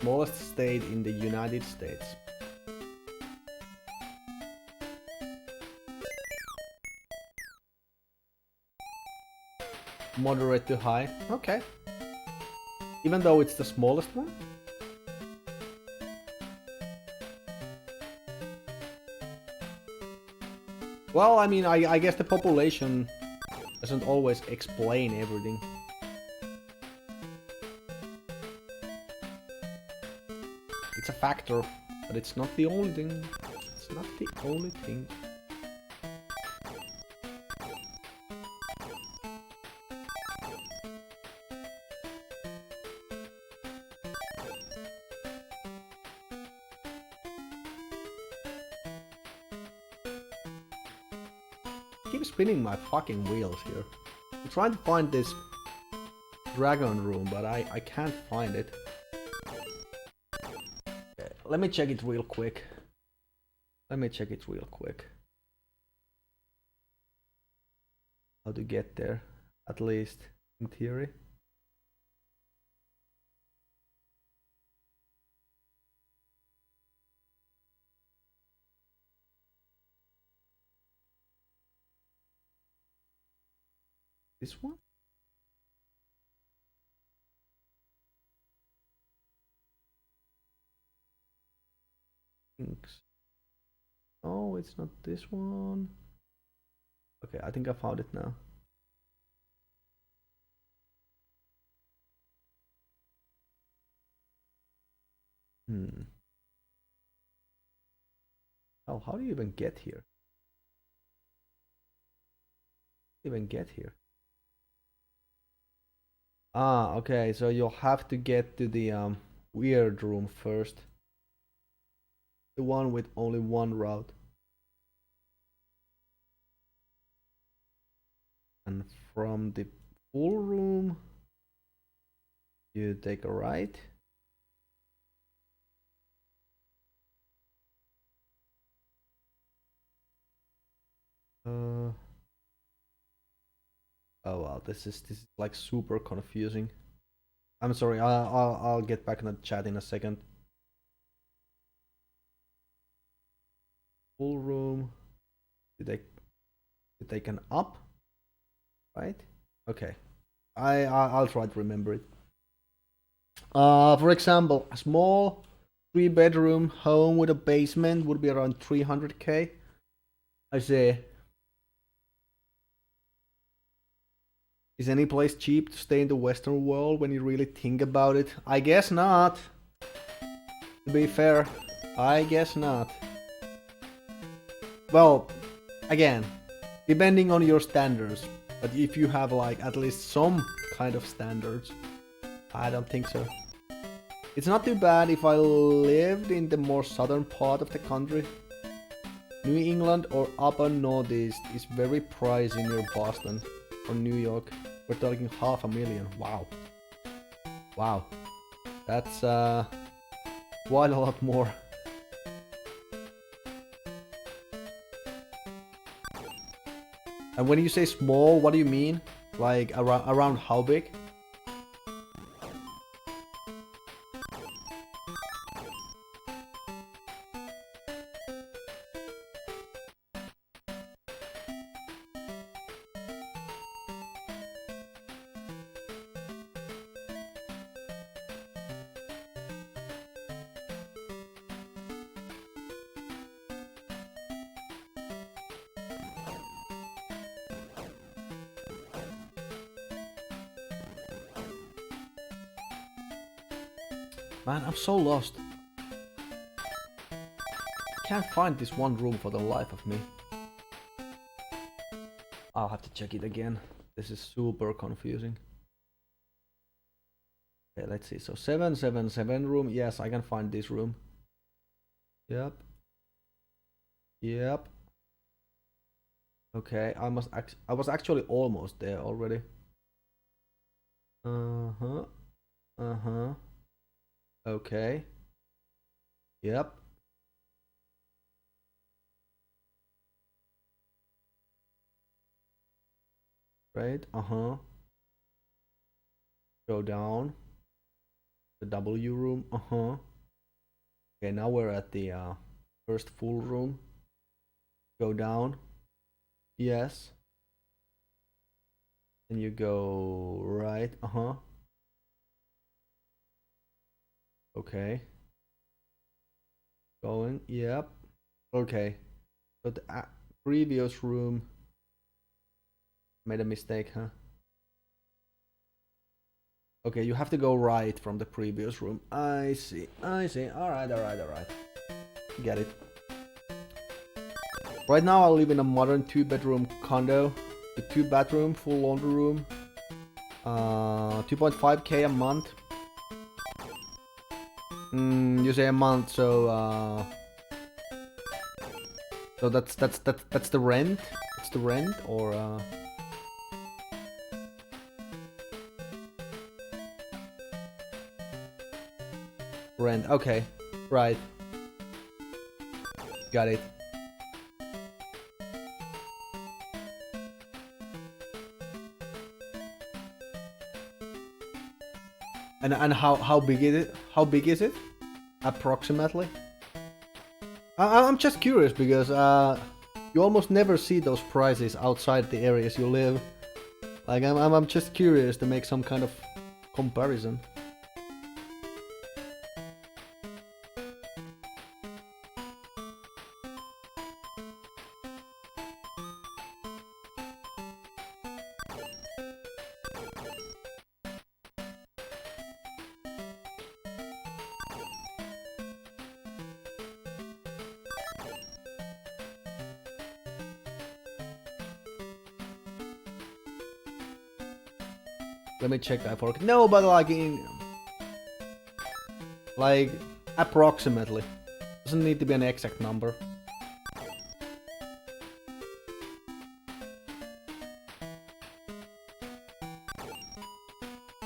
Smallest state in the United States. Moderate to high. Okay. Even though it's the smallest one? Well, I mean, I guess the population doesn't always explain everything. it's a factor, but it's not the only thing. It's not the only thing. Keep spinning my fucking wheels here. I'm trying to find this dragon room, but I can't find it. Okay, let me check it real quick. How to get there, at least in theory. This one? Thanks. Oh, it's not this one. Okay, I think I found it now. Oh, how do you even get here? Ah, okay, so you'll have to get to the weird room first. The one with only one route. And from the full room, you take a right. Oh wow, this is like super confusing. I'm sorry, I'll get back in the chat in a second. Full room. You take an up, right? Okay. I'll try to remember it. For example, a small 3-bedroom home with a basement would be around 300k. I say, is any place cheap to stay in the Western world when you really think about it? I guess not. To be fair, I guess not. Well, again, depending on your standards, but if you have like at least some kind of standards, I don't think so. It's not too bad if I lived in the more southern part of the country. New England or upper northeast is very pricey near Boston or New York. We're talking $500,000. Wow. Wow. That's quite a lot more. And when you say small, what do you mean? Like around how big? Man, I'm so lost. I can't find this one room for the life of me. I'll have to check it again. This is super confusing. Okay, let's see. So 777 room. Yes, I can find this room. Yep. Yep. Okay, I was actually almost there already. Uh-huh. Uh-huh. Okay. Yep. Right. Uh-huh. Go down. The W room. Uh-huh. Okay, now we're at the first full room. Go down. Yes. And you go right. Uh-huh. Okay. Going. Yep. Okay. So the previous room made a mistake, huh? Okay, you have to go right from the previous room. I see. Alright. Get it. Right now I live in a modern 2-bedroom condo with 2 bathroom, full laundry room. 2.5k a month. You say a month, so that's the rent. That's the rent, or rent. Okay, right. Got it. And how big is it? How big is it? Approximately? I'm just curious because you almost never see those prices outside the areas you live. Like I'm just curious to make some kind of comparison. Let me check that for no, but like approximately. Doesn't need to be an exact number.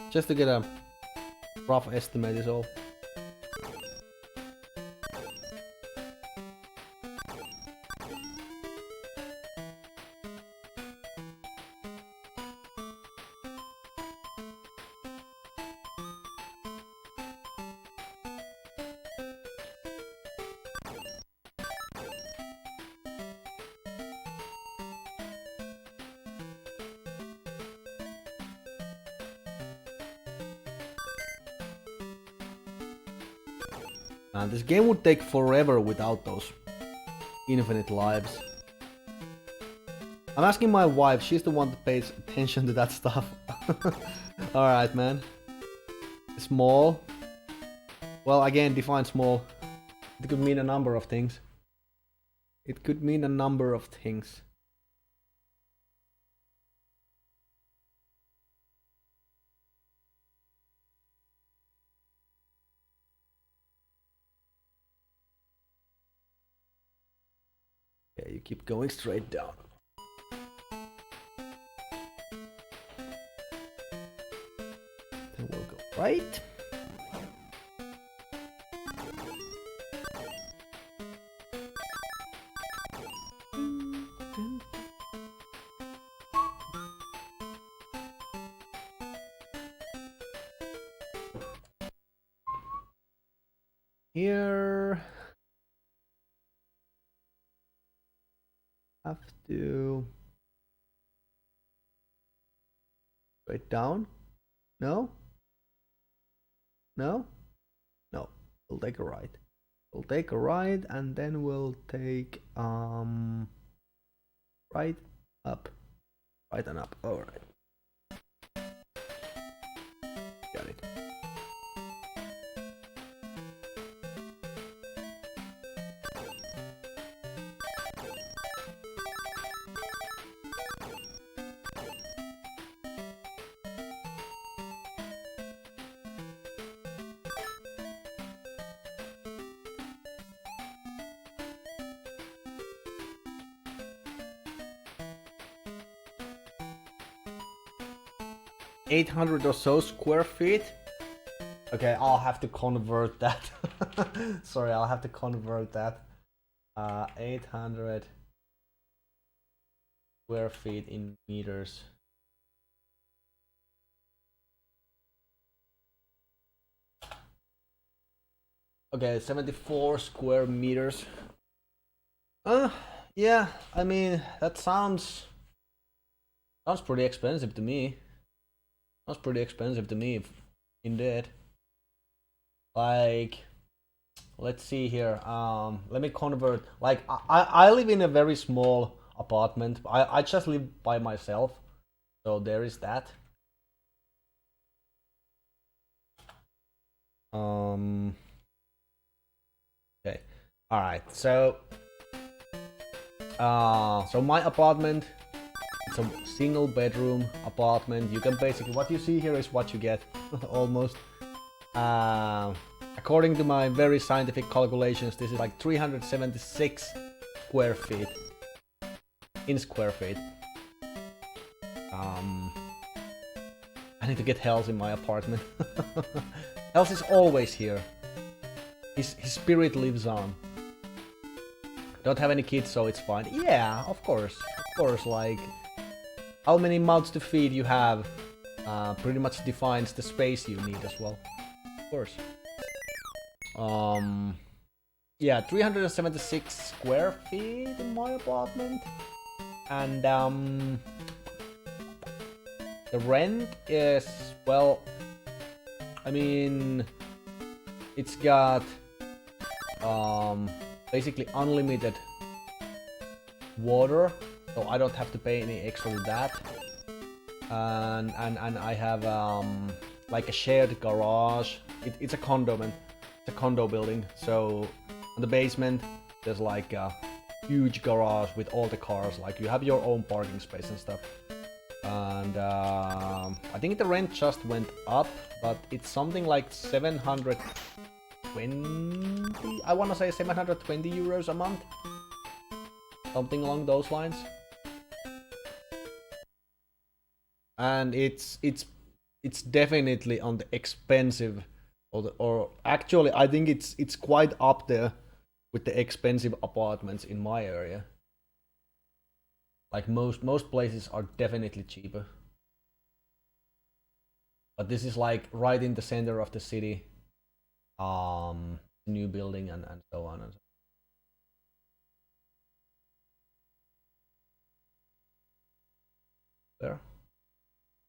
Just to get a rough estimate is all. Man, this game would take forever without those infinite lives. I'm asking my wife, she's the one that pays attention to that stuff. Alright, man. Small. Well, again, define small. It could mean a number of things. It could mean a number of things. Okay, you keep going straight down. Then we'll go right. Here have to straight down. No, no, no. We'll take a right. We'll take a right, and then we'll take right, up, right and up. All right. Got it. $800 or so square feet. Okay, I'll have to convert that. Sorry, I'll have to convert that. 800 square feet in meters. Okay, 74 square meters. Yeah, I mean, that sounds pretty expensive to me. Sounds pretty expensive to me, indeed. Like, let's see here. Let me convert. Like, I live in a very small apartment. I just live by myself, so there is that. Alright, so my apartment, it's a single bedroom apartment. You can basically, what you see here is what you get, almost. According to my very scientific calculations, this is like 376 square feet. In square feet. I need to get Hells in my apartment. Hells is always here. His spirit lives on. Don't have any kids, so it's fine. Yeah, of course. Of course, like... How many mouths to feed you have pretty much defines the space you need as well. Of course. Yeah, 376 square feet in my apartment. And, the rent is, well... I mean... It's got... basically unlimited water, so I don't have to pay any extra to that. And I have like a shared garage. It's a condo, man. It's a condo building. So in the basement there's like a huge garage with all the cars. Like you have your own parking space and stuff. And I think the rent just went up, but it's something like 720. I want to say 720 euros a month. Something along those lines. And it's definitely on the expensive, or actually I think it's quite up there with the expensive apartments in my area. Like most places are definitely cheaper. But this is like right in the center of the city. New building and so on and so. There.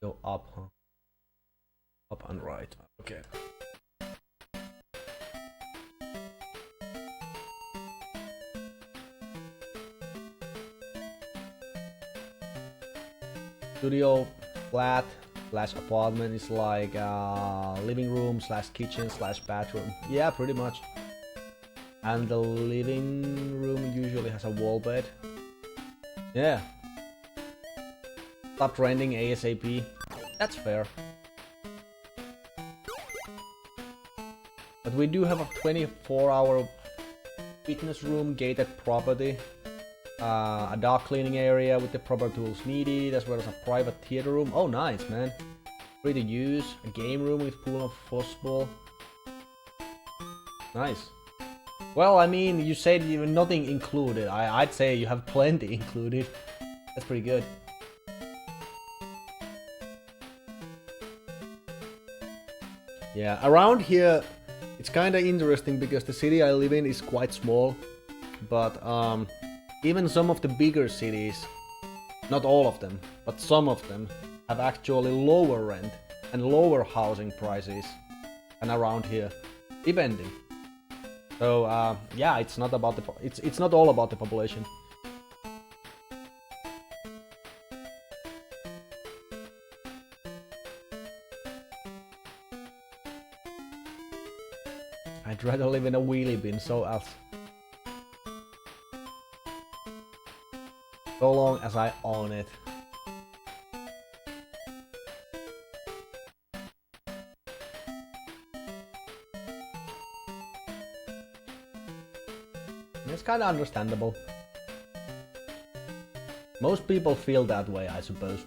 Go up, huh? Up and right. Okay. Studio flat slash apartment is like living room slash kitchen slash bathroom. Yeah, pretty much. And the living room usually has a wall bed. Yeah. Stop renting ASAP. That's fair. But we do have a 24-hour fitness room, gated property. A dog cleaning area with the proper tools needed, as well as a private theater room. Oh, nice, man. Free to use. A game room with pool and football. Nice. Well, I mean, you said you nothing included. I'd say you have plenty included. That's pretty good. Yeah, around here, it's kind of interesting because the city I live in is quite small. But, even some of the bigger cities, not all of them, but some of them, have actually lower rent and lower housing prices than around here, depending. So yeah, it's not about the it's not all about the population. I'd rather live in a wheelie bin, so long as I own it. It's kind of understandable. Most people feel that way, I suppose.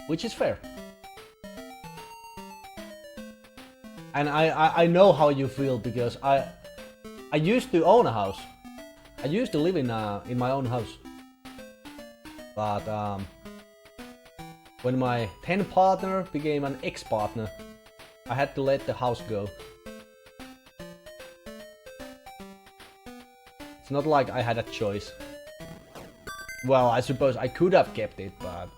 Which is fair. And I know how you feel because I used to own a house. I used to live in my own house. But when my 10 partner became an ex-partner, I had to let the house go. It's not like I had a choice. Well, I suppose I could have kept it, but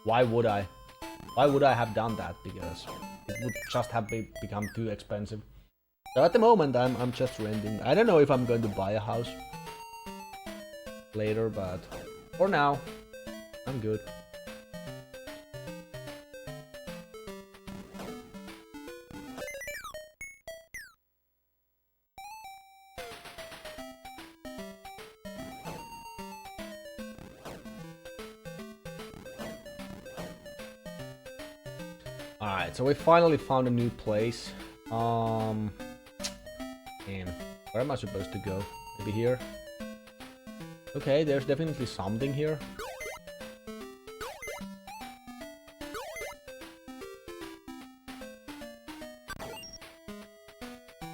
why would I? Why would I have done that? Because it would just have become too expensive. So at the moment I'm just renting. I don't know if I'm going to buy a house later, but for now I'm good. Alright, so we finally found a new place. Damn. Where am I supposed to go? Maybe here? Okay, there's definitely something here.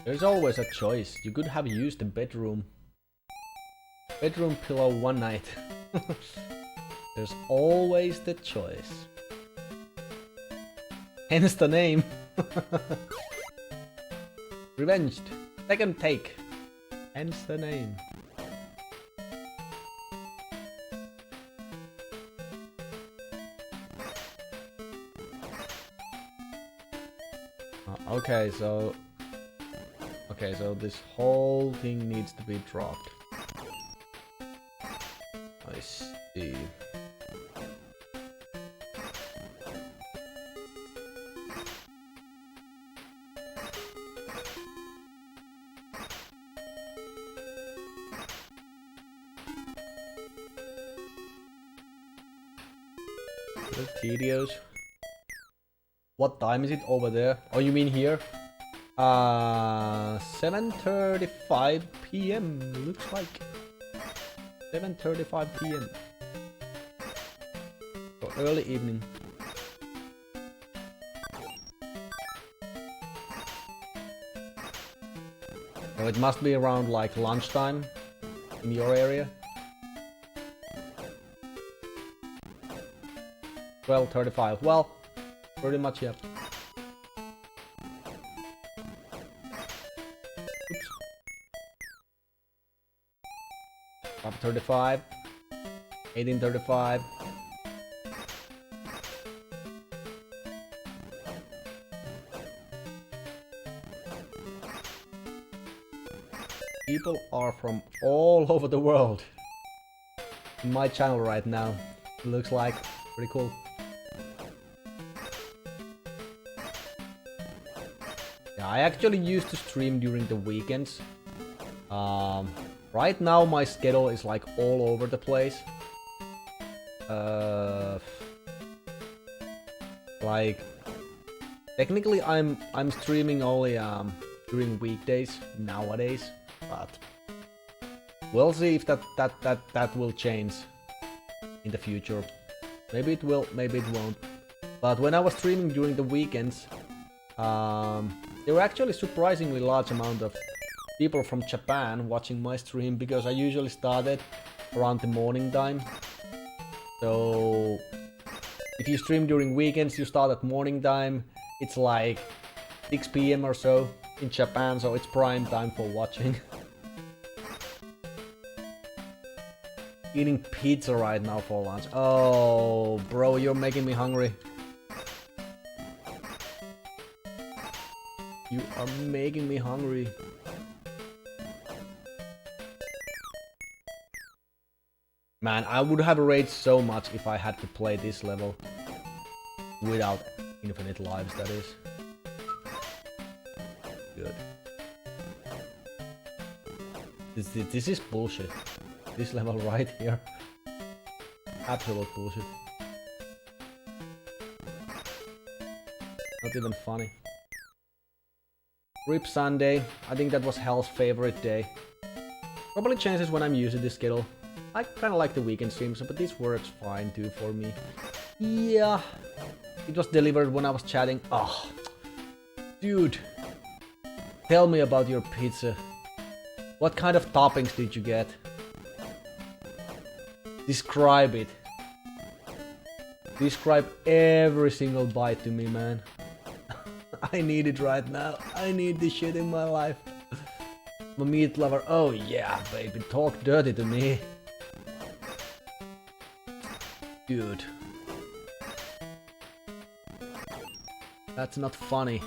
There's always a choice. You could have used the bedroom pillow one night. There's always the choice. Hence the name. Revenged. Second take. Hence the name. Okay, so this whole thing needs to be dropped. I see. Tedious. What time is it over there? Oh, you mean here? 7:35 p.m. looks like. 7:35 p.m. So early evening. So it must be around like lunchtime in your area. 12:35. Well, pretty much, yep. Oops. 5:35. 18:35. People are from all over the world in my channel right now. It looks like pretty cool. I actually used to stream during the weekends. Right now my schedule is like all over the place. Like technically I'm streaming only during weekdays nowadays, but we'll see if that will change in the future. Maybe it will, maybe it won't. But when I was streaming during the weekends, there were actually surprisingly large amount of people from Japan watching my stream, because I usually started around the morning time. So if you stream during weekends, you start at morning time. It's like 6 p.m. or so in Japan, so it's prime time for watching. Eating pizza right now for lunch. Oh, bro, you're making me hungry. You are making me hungry. Man, I would have raged so much if I had to play this level without infinite lives, that is. Good. This is bullshit. This level right here. Absolute bullshit. Not even funny. RIP Sunday. I think that was Hell's favorite day. Probably changes when I'm using this schedule. I kinda like the weekend streams, but this works fine too for me. Yeah. It was delivered when I was chatting. Oh. Dude. Tell me about your pizza. What kind of toppings did you get? Describe it. Describe every single bite to me, man. I need it right now. I need this shit in my life. I'm a meat lover. Oh yeah, baby. Talk dirty to me. Dude. That's not funny.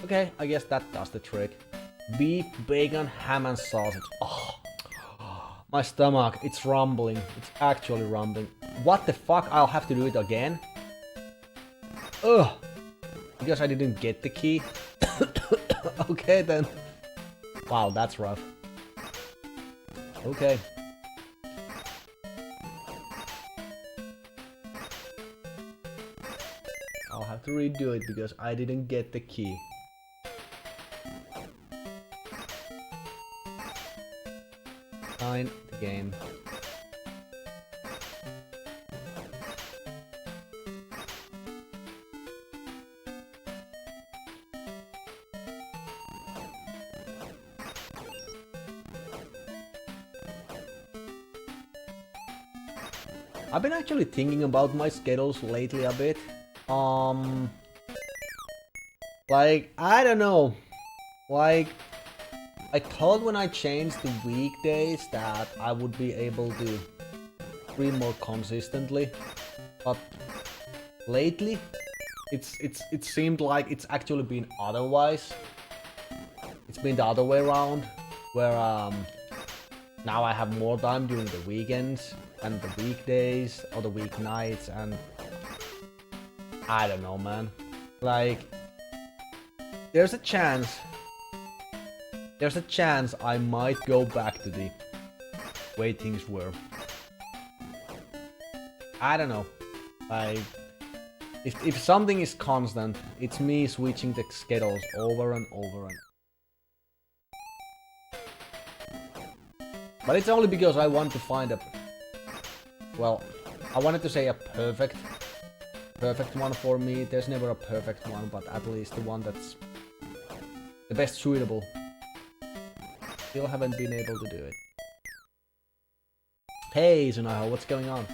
Okay, I guess that does the trick. Beef, bacon, ham and sausage. Oh, My stomach, it's rumbling. It's actually rumbling. What the fuck? I'll have to do it again? Ugh. Because I didn't get the key. Okay then. Wow, that's rough. Okay. I'll have to redo it because I didn't get the key. Sign the game. I've been actually thinking about my schedules lately a bit. Like, I don't know. Like, I thought when I changed the weekdays that I would be able to stream more consistently, but lately it seemed like it's actually been otherwise. It's been the other way around, where now I have more time during the weekends and the weekdays or the weeknights, and I don't know, man. Like, there's a chance I might go back to the way things were. I don't know. Like, if something is constant, it's me switching the schedules over and over and. But it's only because I want to find a, well, I wanted to say a perfect one for me. There's never a perfect one, but at least the one that's the best suitable. Still haven't been able to do it. Hey Sunaho, what's going on?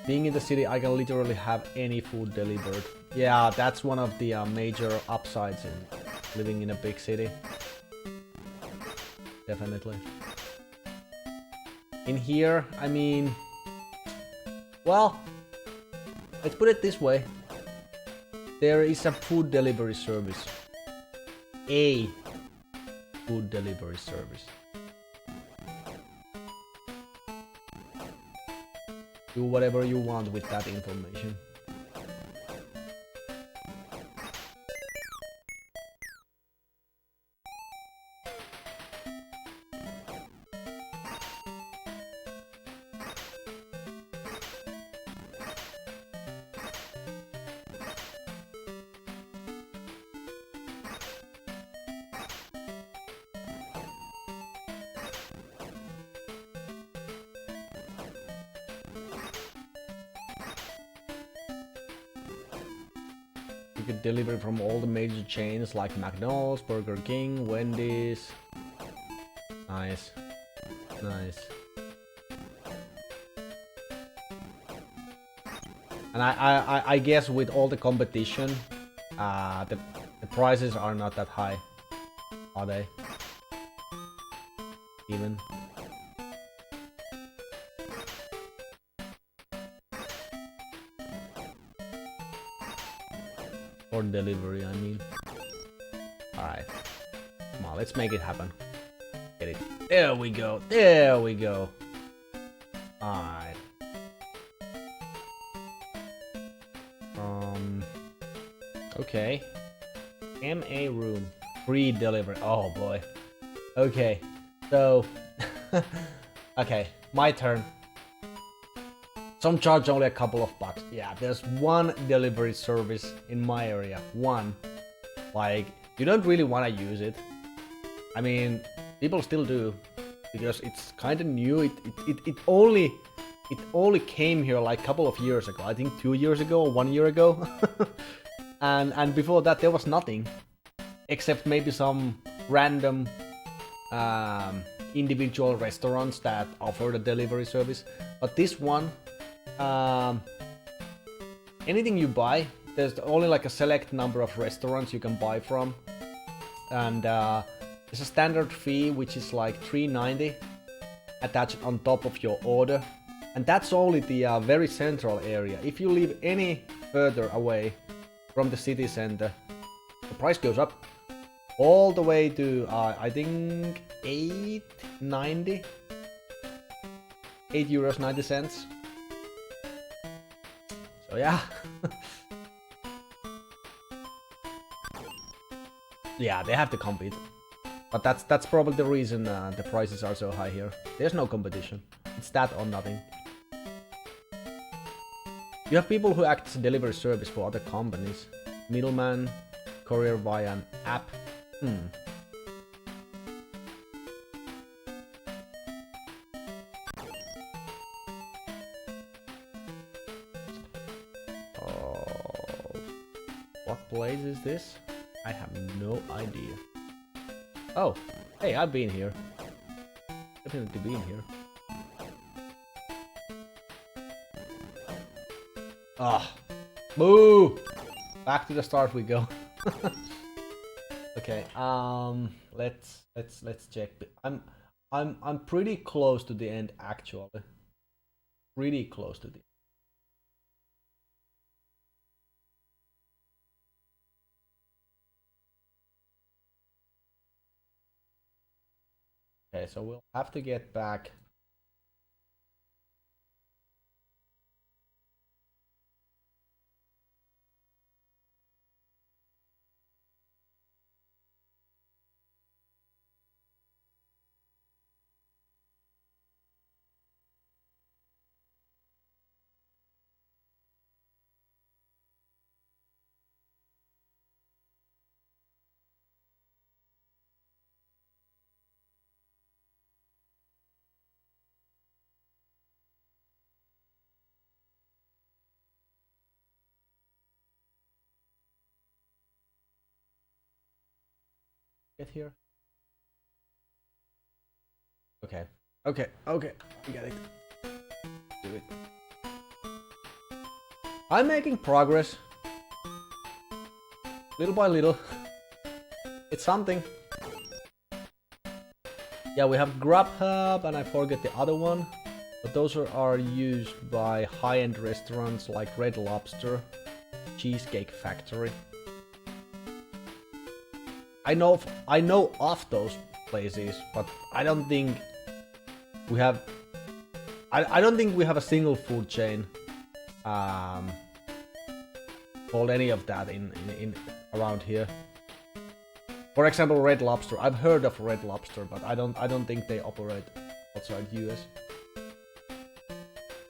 Being in the city, I can literally have any food delivered. Yeah, that's one of the major upsides in living in a big city. Definitely. In here, I mean, well, let's put it this way. There is a food delivery service. A food delivery service. Do whatever you want with that information. You could deliver from all the major chains like McDonald's, Burger King, Wendy's. Nice. Nice. And I guess with all the competition, the prices are not that high, are they? Even. For delivery, I mean. Alright. Come on, let's make it happen. Get it. There we go. There we go. Alright. Okay. MA room. Free delivery. Oh boy. Okay. So. Okay. My turn. Some charge only a couple of bucks. Yeah, there's one delivery service in my area. One. Like, you don't really want to use it. I mean, people still do. Because it's kind of new. It only came here like a couple of years ago. I think 2 years ago or 1 year ago. and before that there was nothing. Except maybe some random individual restaurants that offer the delivery service. But this one, anything you buy, there's only like a select number of restaurants you can buy from, and there's a standard fee which is like $3.90 attached on top of your order, and that's only the very central area. If you live any further away from the city center, the price goes up all the way to I think $8.90 €8.90. So yeah. Yeah, they have to compete. But that's probably the reason the prices are so high here. There's no competition. It's that or nothing. You have people who act as a delivery service for other companies. Middleman, courier via an app. Oh, what place is this? I have no idea. Oh, hey, I've been here. Definitely been here. Ah, boo! Back to the start we go. Okay, let's check. I'm pretty close to the end actually. Pretty close to the end. Okay, so we'll have to get back. Get here. Okay. Okay. We got it. Do it. I'm making progress. Little by little. It's something. Yeah, we have Grubhub and I forget the other one. But those are used by high-end restaurants like Red Lobster, Cheesecake Factory. I know of those places, but I don't think we have. I don't think we have a single food chain called any of that in around here. For example, Red Lobster. I've heard of Red Lobster, but I don't think they operate outside US.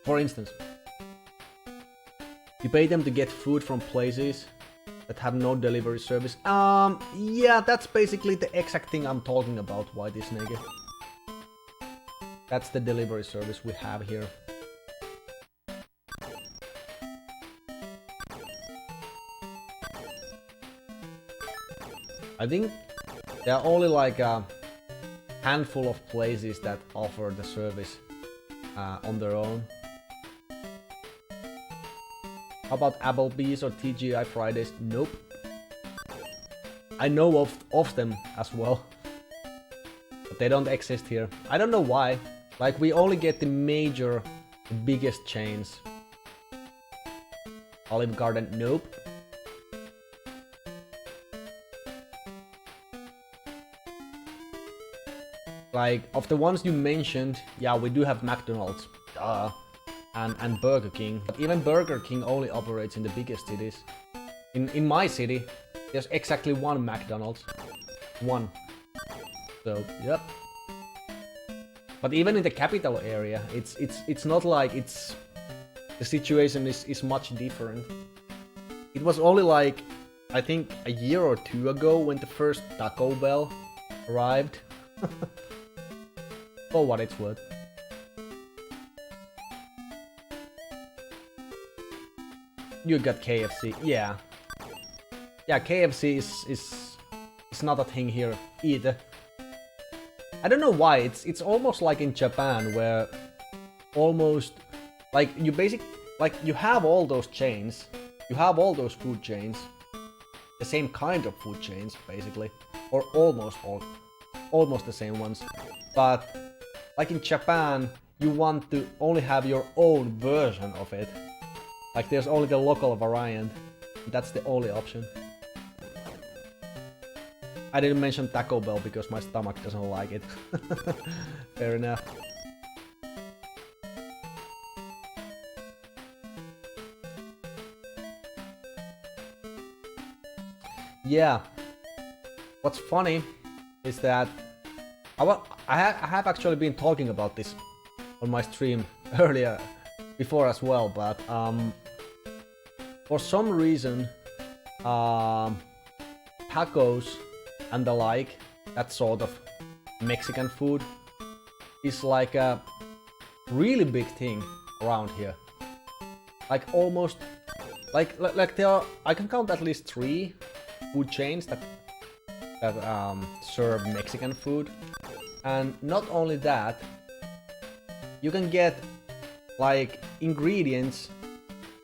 For instance, you pay them to get food from places that have no delivery service. Yeah, that's basically the exact thing I'm talking about, Whitey Snake. That's the delivery service we have here. I think there are only like a handful of places that offer the service on their own. How about Applebee's or TGI Fridays? Nope. I know of them as well. But they don't exist here. I don't know why. Like, we only get the major, the biggest chains. Olive Garden? Nope. Like, of the ones you mentioned, yeah, we do have McDonald's. Duh. And Burger King. But even Burger King only operates in the biggest cities. In my city, there's exactly one McDonald's. One. So, yep. But even in the capital area, it's not like it's... The situation is much different. It was only like, I think, a year or two ago when the first Taco Bell arrived. For what it's worth. You got KFC, yeah. Yeah, KFC is not a thing here either. I don't know why, it's almost like in Japan where almost like you you have all those chains, you have all those food chains, the same kind of food chains basically, or almost the same ones. But like in Japan, you want to only have your own version of it. Like there's only the local variant. That's the only option. I didn't mention Taco Bell because my stomach doesn't like it. Fair enough. Yeah. What's funny is that I have actually been talking about this on my stream earlier, before as well, but for some reason, tacos and the like, that sort of Mexican food, is like a really big thing around here. Like almost, like there are, I can count at least 3 food chains that serve Mexican food, and not only that, you can get like ingredients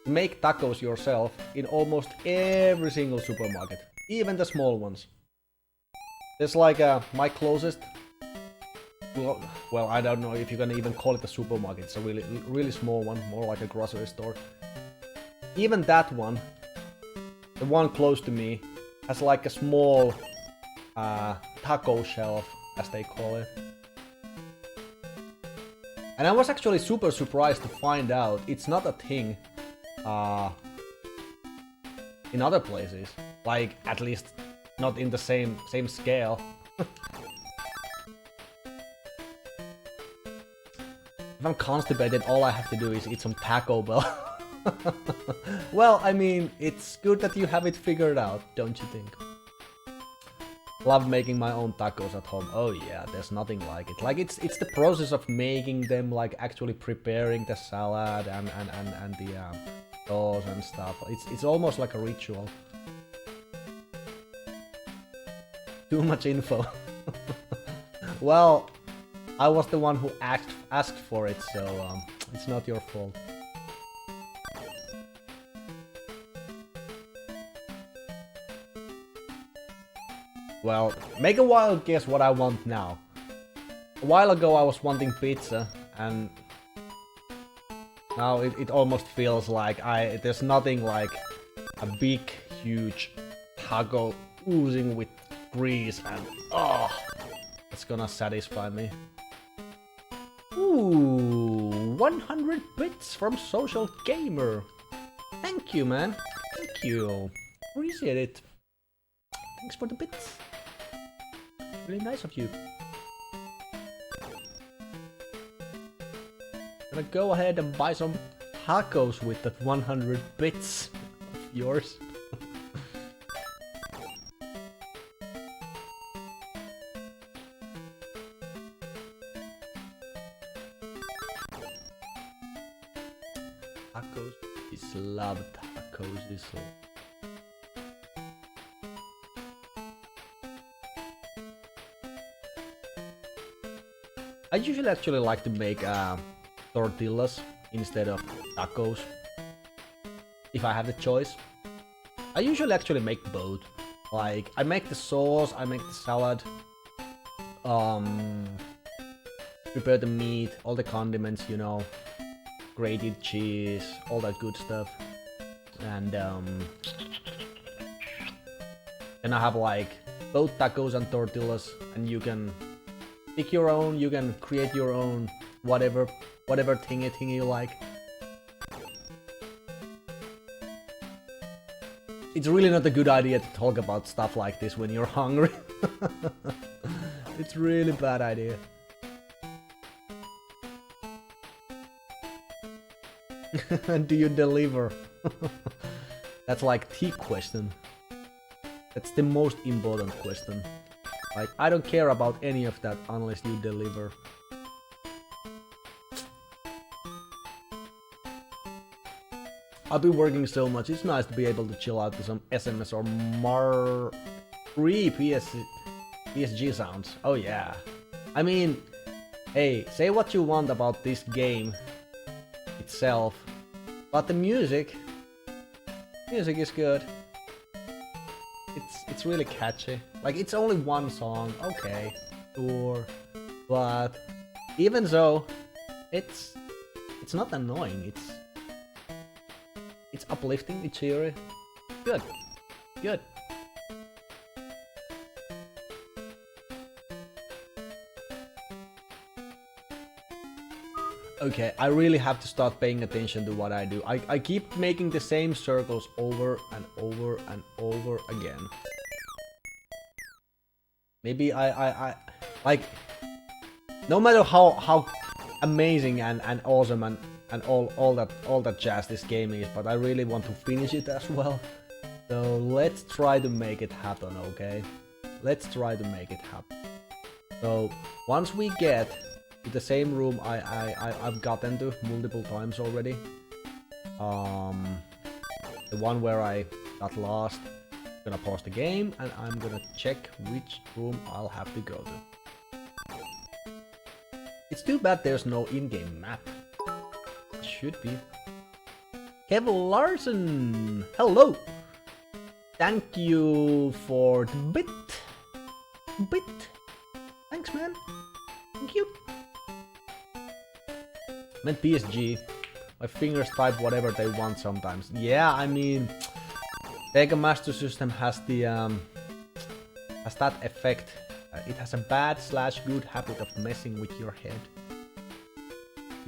to make tacos yourself in almost every single supermarket, even the small ones. There's like my closest, well, I don't know if you can even call it a supermarket. It's a really small one, more like a grocery store. Even that one, the one close to me, has like a small taco shelf, as they call it. And I was actually super surprised to find out it's not a thing in other places. Like, at least not in the same scale. If I'm constipated, all I have to do is eat some Taco Bell. Well, I mean, it's good that you have it figured out, don't you think? Love making my own tacos at home. Oh yeah, there's nothing like it. Like, it's the process of making them, like actually preparing the salad and the sauce and stuff. It's almost like a ritual. Too much info. Well, I was the one who asked for it, so it's not your fault. Well, make a wild guess what I want now. A while ago I was wanting pizza, and now it almost feels like there's nothing like a big, huge taco oozing with grease, and oh, it's gonna satisfy me. Ooh, 100 bits from Social Gamer. Thank you, man. Thank you. Appreciate it. Thanks for the bits. Really nice of you. Gonna go ahead and buy some tacos with that 100 bits of yours. Tacos is love. Tacos is love. I usually actually like to make tortillas instead of tacos, if I have the choice. I usually actually make both. Like, I make the sauce, I make the salad, prepare the meat, all the condiments, you know, grated cheese, all that good stuff. And then I have like both tacos and tortillas, and you can pick your own, you can create your own whatever thingy you like. It's really not a good idea to talk about stuff like this when you're hungry. It's really bad idea. Do you deliver? That's like the question. That's the most important question. Like, I don't care about any of that unless you deliver. I've been working so much, it's nice to be able to chill out to some SMS or free PSG sounds. Oh yeah. I mean, hey, say what you want about this game itself, but the music is good. It's really catchy. Like, it's only one song, okay, sure, but even so, it's not annoying. It's uplifting, it's cheery. Good. Good. Okay, I really have to start paying attention to what I do. I keep making the same circles over and over and over again. Maybe I like, no matter how amazing and awesome and all that jazz this game is, but I really want to finish it as well. So let's try to make it happen, okay? Let's try to make it happen. So once we get to the same room I've gotten to multiple times already, the one where I got lost, I'm gonna pause the game and I'm gonna check which room I'll have to go to. It's too bad there's no in-game map. It should be. Kevin Larson! Hello! Thank you for the bit. Thanks, man. Thank you. Man, PSG. My fingers type whatever they want sometimes. Yeah, I mean, Sega Master System has the has that effect. It has a bad/good habit of messing with your head.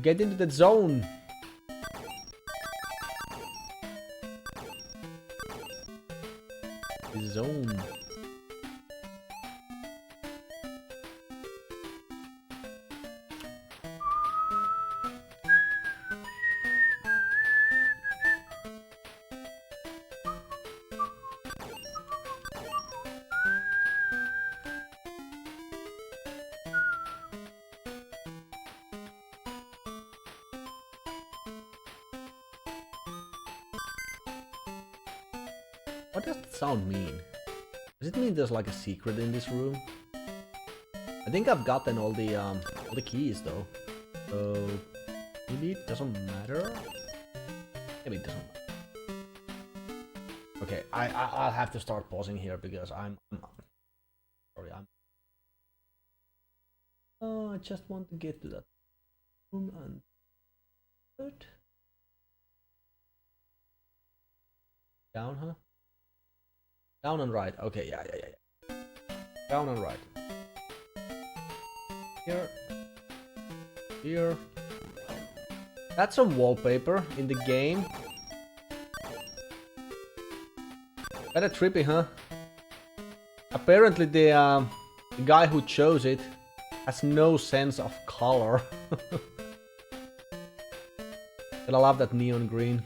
Get into the zone. The zone. What does that sound mean? Does it mean there's like a secret in this room? I think I've gotten all the keys though. So maybe it doesn't matter? Maybe it doesn't matter. Okay, I'll have to start pausing here because I'm sorry, oh, I just want to get to that room and good. Down, huh? Down and right. Okay, yeah. Down and right. Here. That's some wallpaper in the game. Kinda trippy, huh? Apparently the guy who chose it has no sense of color. But I love that neon green.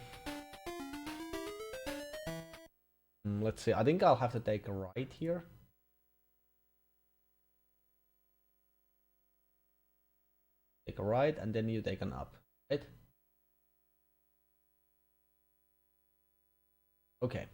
Let's see, I think I'll have to take a right here. Take a right and then you take an up, right? Okay.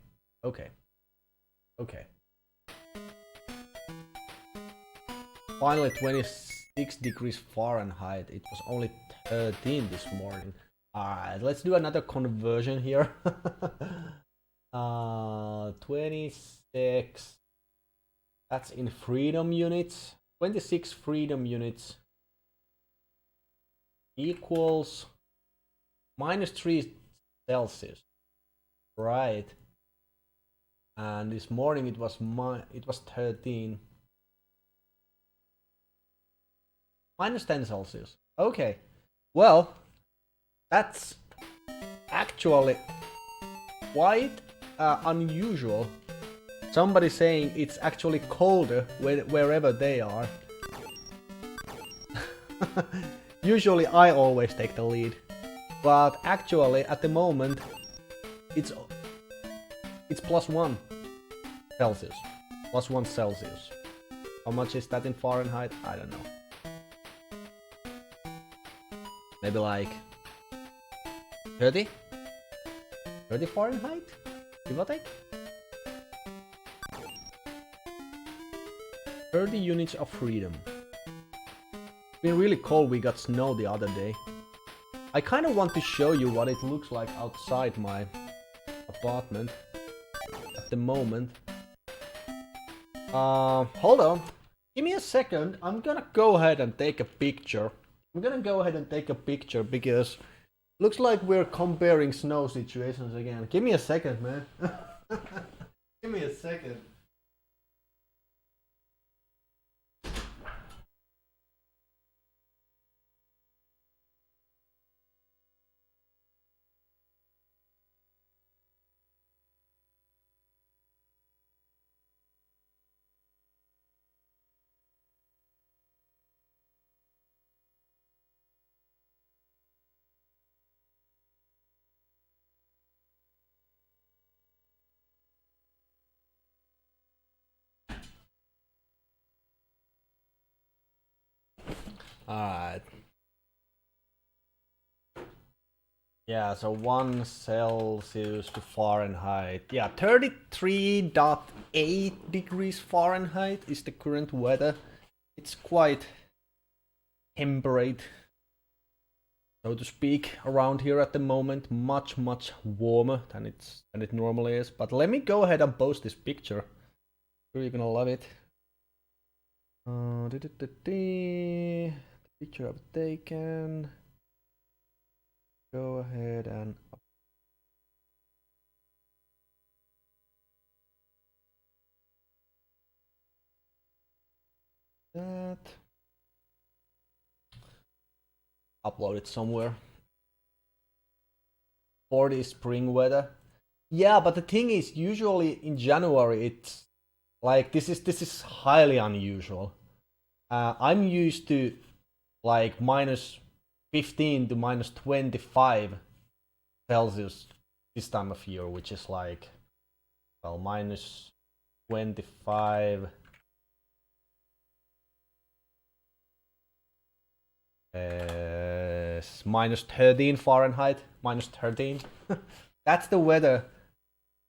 Finally 26 degrees Fahrenheit. It was only 13 this morning. Alright, let's do another conversion here. 26. That's in freedom units. 26 freedom units equals -3 Celsius. Right. And this morning it was 13. -10 Celsius. Okay. Well, that's actually quite unusual. Somebody saying it's actually colder wherever they are. Usually I always take the lead, but actually at the moment it's +1 Celsius. +1 Celsius. How much is that in Fahrenheit? I don't know. Maybe like 30? 30 Fahrenheit? Give or take? 30 units of freedom. It's been really cold, we got snow the other day. I kind of want to show you what it looks like outside my apartment at the moment. Hold on. Give me a second. I'm gonna go ahead and take a picture. Because looks like we're comparing snow situations again. Give me a second, man. Give me a second. Alright. Yeah, so 1 Celsius to Fahrenheit. Yeah, 33.8 degrees Fahrenheit is the current weather. It's quite temperate, so to speak, around here at the moment. Much warmer than it normally is. But let me go ahead and post this picture. You're gonna love it. The picture I've taken. Go ahead and that. Upload it somewhere. 40 spring weather. Yeah, but the thing is, usually in January it's like this is highly unusual. I'm used to like minus 15 to minus 25 Celsius this time of year, which is like, well, minus 25 minus 13 Fahrenheit, minus 13. That's the weather.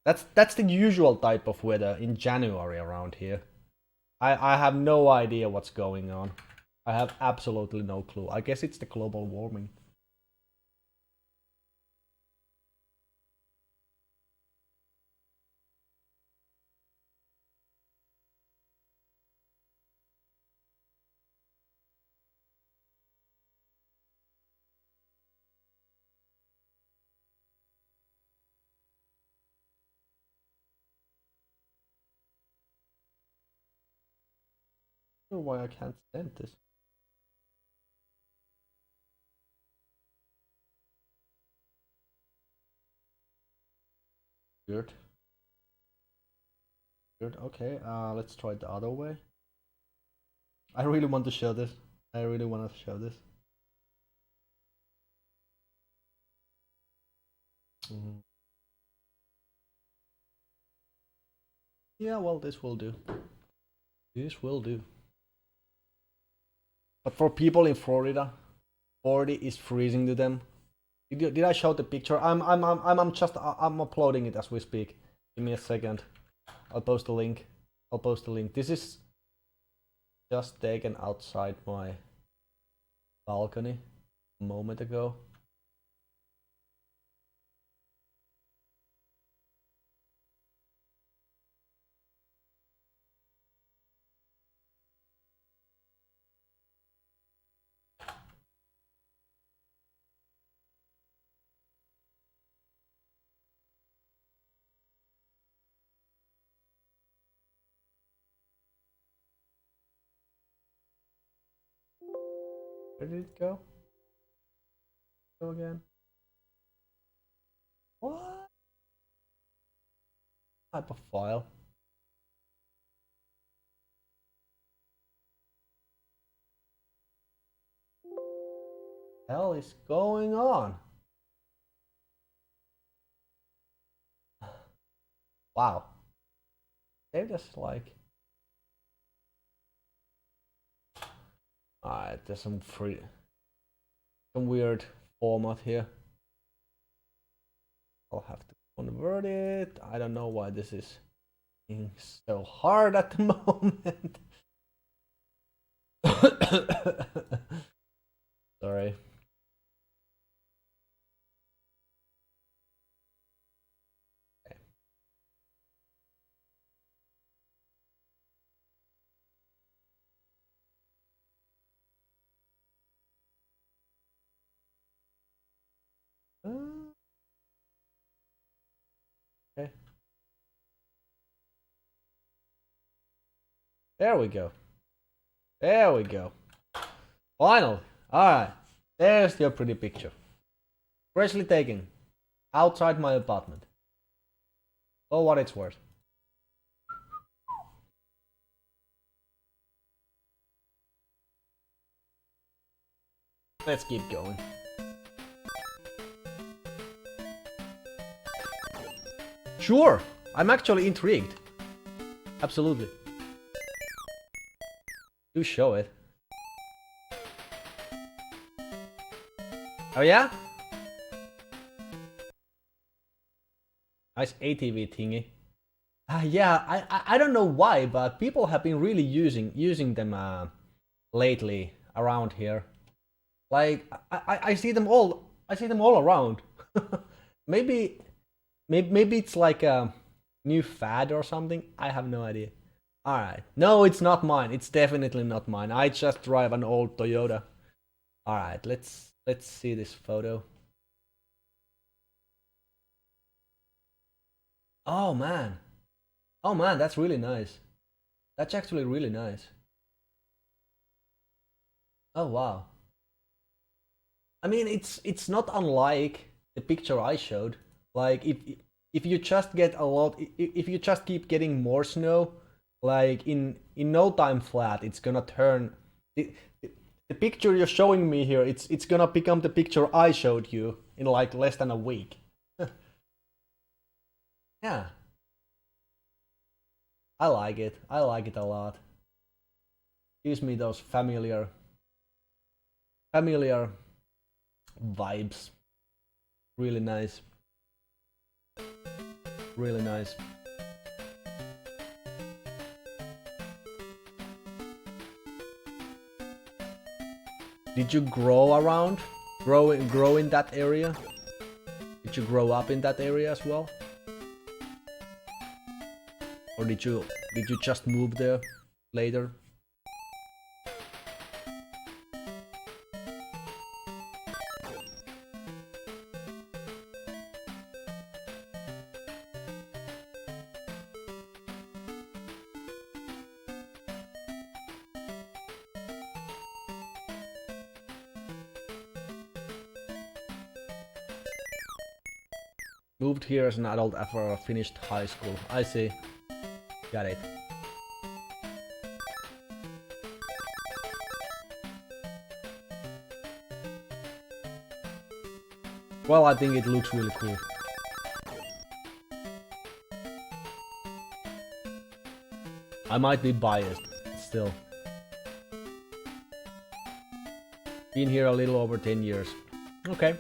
That's the usual type of weather in January around here. I have no idea what's going on. I have absolutely no clue. I guess it's the global warming. I don't know why I can't send this. Weird. Weird. Okay, let's try it the other way. I really want to show this. I really want to show this. Yeah, well, this will do. This will do. But for people in Florida, 40 is freezing to them. Did I show the picture? I'm uploading it as we speak. Give me a second. I'll post the link. This is just taken outside my balcony a moment ago. Where did it go? Go again. What type of file? Hell is going on? Wow. They're just like. Alright, there's some weird format here. I'll have to convert it. I don't know why this is being so hard at the moment. Sorry. Okay. There we go. There we go. Finally. Alright. There's your pretty picture. Freshly taken. Outside my apartment. For what it's worth. Let's keep going. Sure, I'm actually intrigued. Absolutely. Do show it. Oh yeah? Nice ATV thingy. Yeah, I don't know why, but people have been really using them lately around here. Like I see them all. I see them all around. maybe it's like a new fad or something. I have no idea. All right. No, it's not mine. It's definitely not mine. I just drive an old Toyota. All right. Let's see this photo. Oh man. Oh man, that's really nice. That's actually really nice. Oh wow. I mean, it's not unlike the picture I showed. Like if you just get a lot, if you just keep getting more snow, like in no time flat, it's gonna turn. The picture you're showing me here, it's gonna become the picture I showed you in like less than a week. Yeah, I like it. I like it a lot. Gives me those familiar vibes. Really nice. Really nice. Did you grow around? Grow in that area? Did you grow up in that area as well? Or did you just move there later? Moved here as an adult after I finished high school. I see. Got it. Well, I think it looks really cool. I might be biased, still. Been here a little over 10 years. Okay,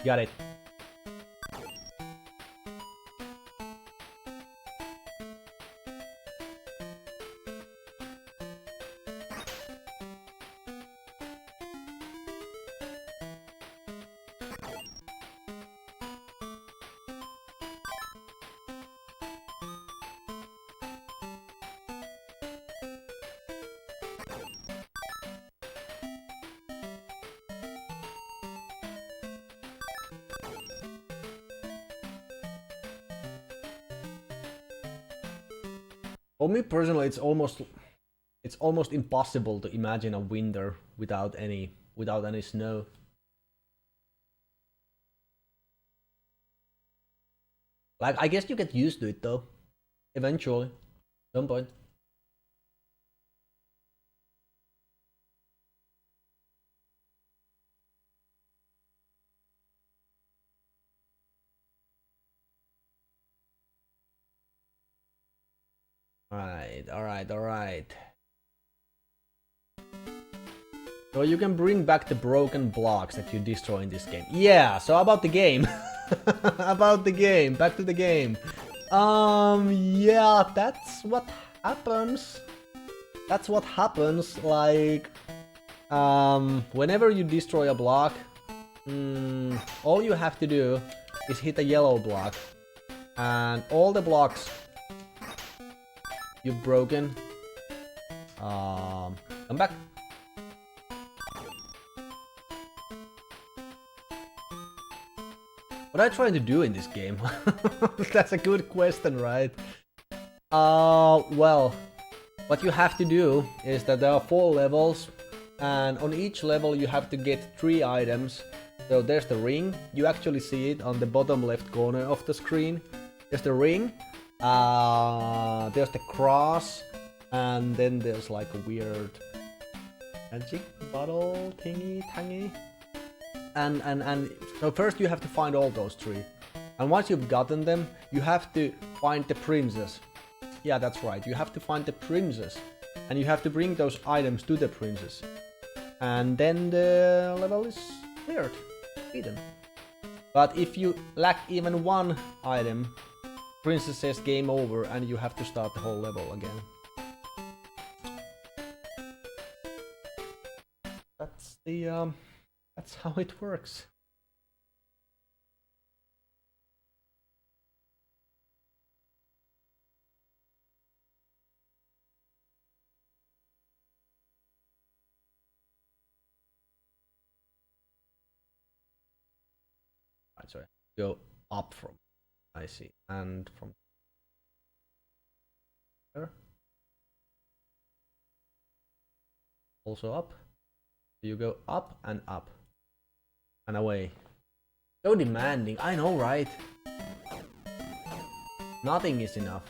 got it. For me personally, it's almost impossible to imagine a winter without any snow. Like, I guess you get used to it though, eventually, some point. Alright. So you can bring back the broken blocks that you destroy in this game. Yeah, so about the game. About the game, back to the game. Yeah, that's what happens. That's what happens, like, whenever you destroy a block, all you have to do is hit a yellow block, and all the blocks you've broken, come back. What are I trying to do in this game? That's a good question, right? Well, what you have to do is that there are 4 levels, and on each level you have to get 3 items. So there's the ring, you actually see it on the bottom left corner of the screen. There's the ring, there's the cross, and then there's like a weird magic bottle thingy. And so first you have to find all those 3. And once you've gotten them, you have to find the princess. Yeah, that's right, you have to find the princess. And you have to bring those items to the princess. And then the level is cleared. Sweden. But if you lack even one item, Princess says game over and you have to start the whole level again. That's how it works. Right, sorry. Go up from. I see, and from there. Also up. You go up and away. So demanding, I know, right? Nothing is enough.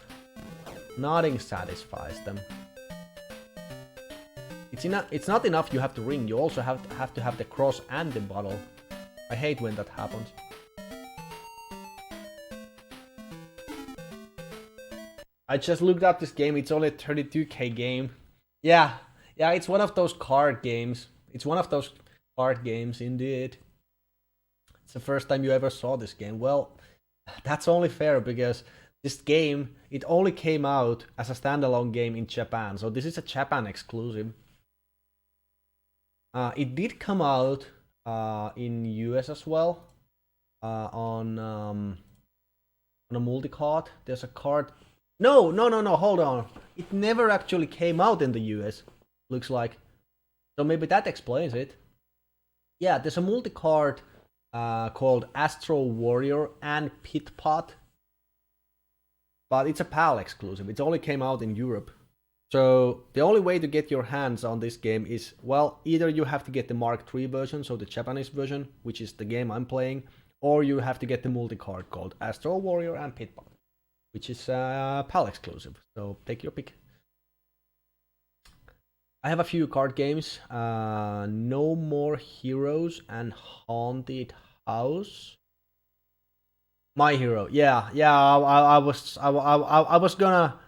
Nothing satisfies them. It's not enough you have the ring, you also have to have the cross and the bottle. I hate when that happens. I just looked up this game, it's only a 32k game. Yeah, it's one of those card games. It's one of those card games, indeed. It's the first time you ever saw this game. Well, that's only fair because this game, it only came out as a standalone game in Japan. So this is a Japan exclusive. It did come out in US as well. On a multi-card. There's a card. No, hold on. It never actually came out in the US, looks like. So maybe that explains it. Yeah, there's a multi-card called Astro Warrior and Pit Pot. But it's a PAL exclusive. It only came out in Europe. So the only way to get your hands on this game is, well, either you have to get the Mark III version, so the Japanese version, which is the game I'm playing, or you have to get the multi-card called Astro Warrior and Pit Pot, which is PAL exclusive. So take your pick. I have a few card games. No More Heroes and Haunted House. My Hero. Yeah. I was gonna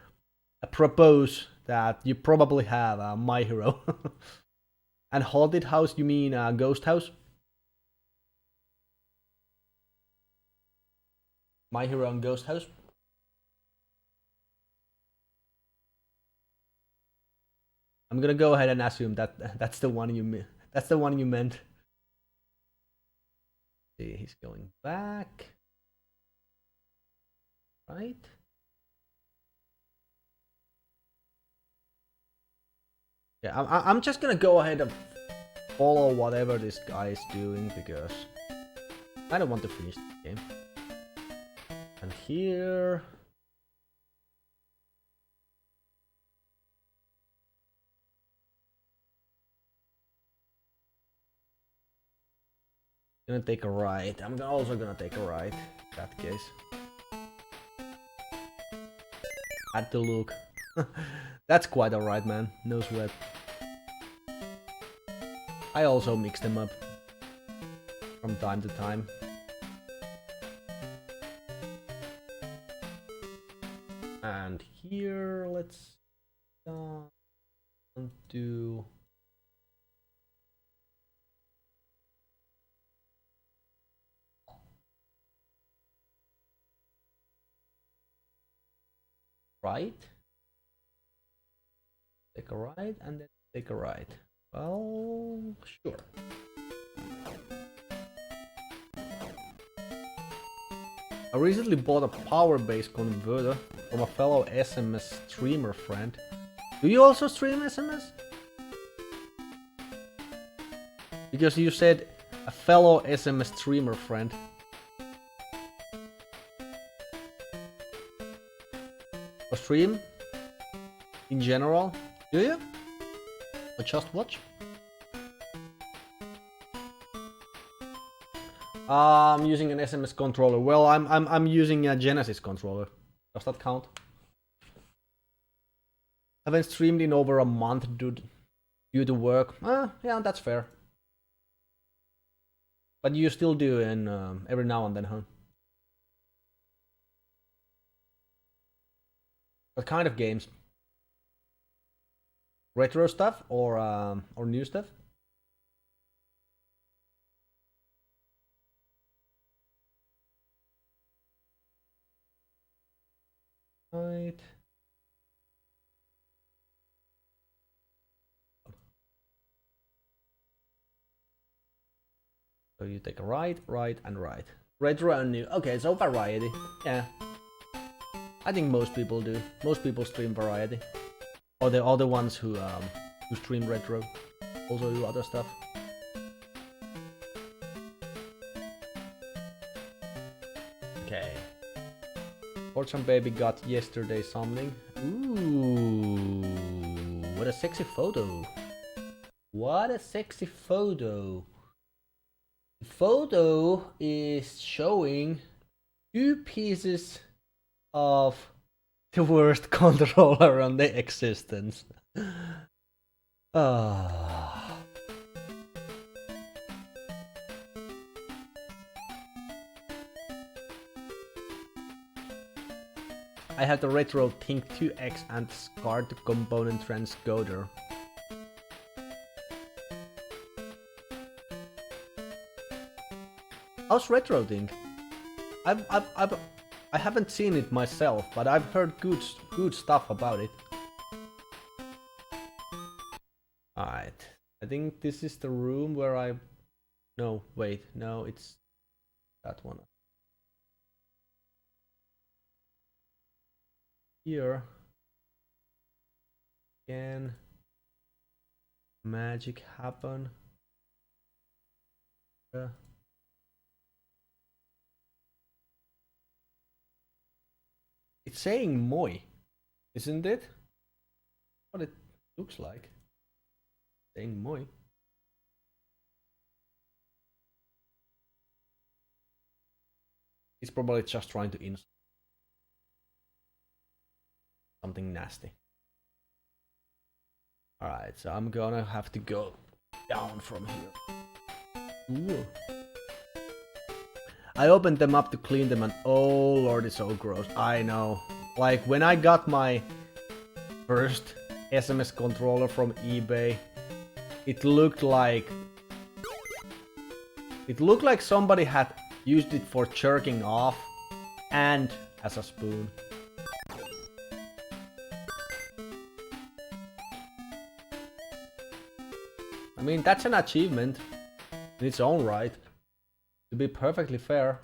propose that you probably have My Hero. And Haunted House, you mean Ghost House? My Hero and Ghost House? I'm gonna go ahead and assume that that's the one you meant. See, he's going back. Right? Yeah, I'm just gonna go ahead and follow whatever this guy is doing because I don't want to finish the game. And here. Gonna take a ride. I'm also gonna take a ride in that case. Had to look. That's quite a ride, man. No sweat. I also mix them up from time to time. And here, let's do. Right? Take a ride and then take a ride. Well, sure. I recently bought a power-based converter from a fellow SMS streamer friend. Do you also stream SMS? Because you said a fellow SMS streamer friend. Or stream? In general? Do you? Or just watch? I'm using an SMS controller. Well, I'm using a Genesis controller. Does that count? Haven't streamed in over a month due to work. Yeah, that's fair. But you still do in every now and then, huh? What kind of games? Retro stuff or new stuff? Right. So you take a right, right, and right. Retro and new. Okay, so variety. Yeah. I think most people do. Most people stream variety. Or the other ones who stream retro also do other stuff. Okay. Fortune Baby got yesterday something. Ooh, what a sexy photo. What a sexy photo. The photo is showing 2 pieces of the worst controller on the existence. I have the Retro Think 2X and SCART component transcoder. How's Retro Think? I haven't seen it myself, but I've heard good stuff about it. Alright, I think this is the room where I... No, wait, no, it's that one. Here. Can magic happen? It's saying Moi, isn't it? What it looks like. Saying Moi. It's probably just trying to install something nasty. Alright, so I'm gonna have to go down from here. Ooh. I opened them up to clean them and oh lord, it's so gross. I know. Like when I got my first SMS controller from eBay, it looked like somebody had used it for jerking off and as a spoon. I mean, that's an achievement in its own right. To be perfectly fair.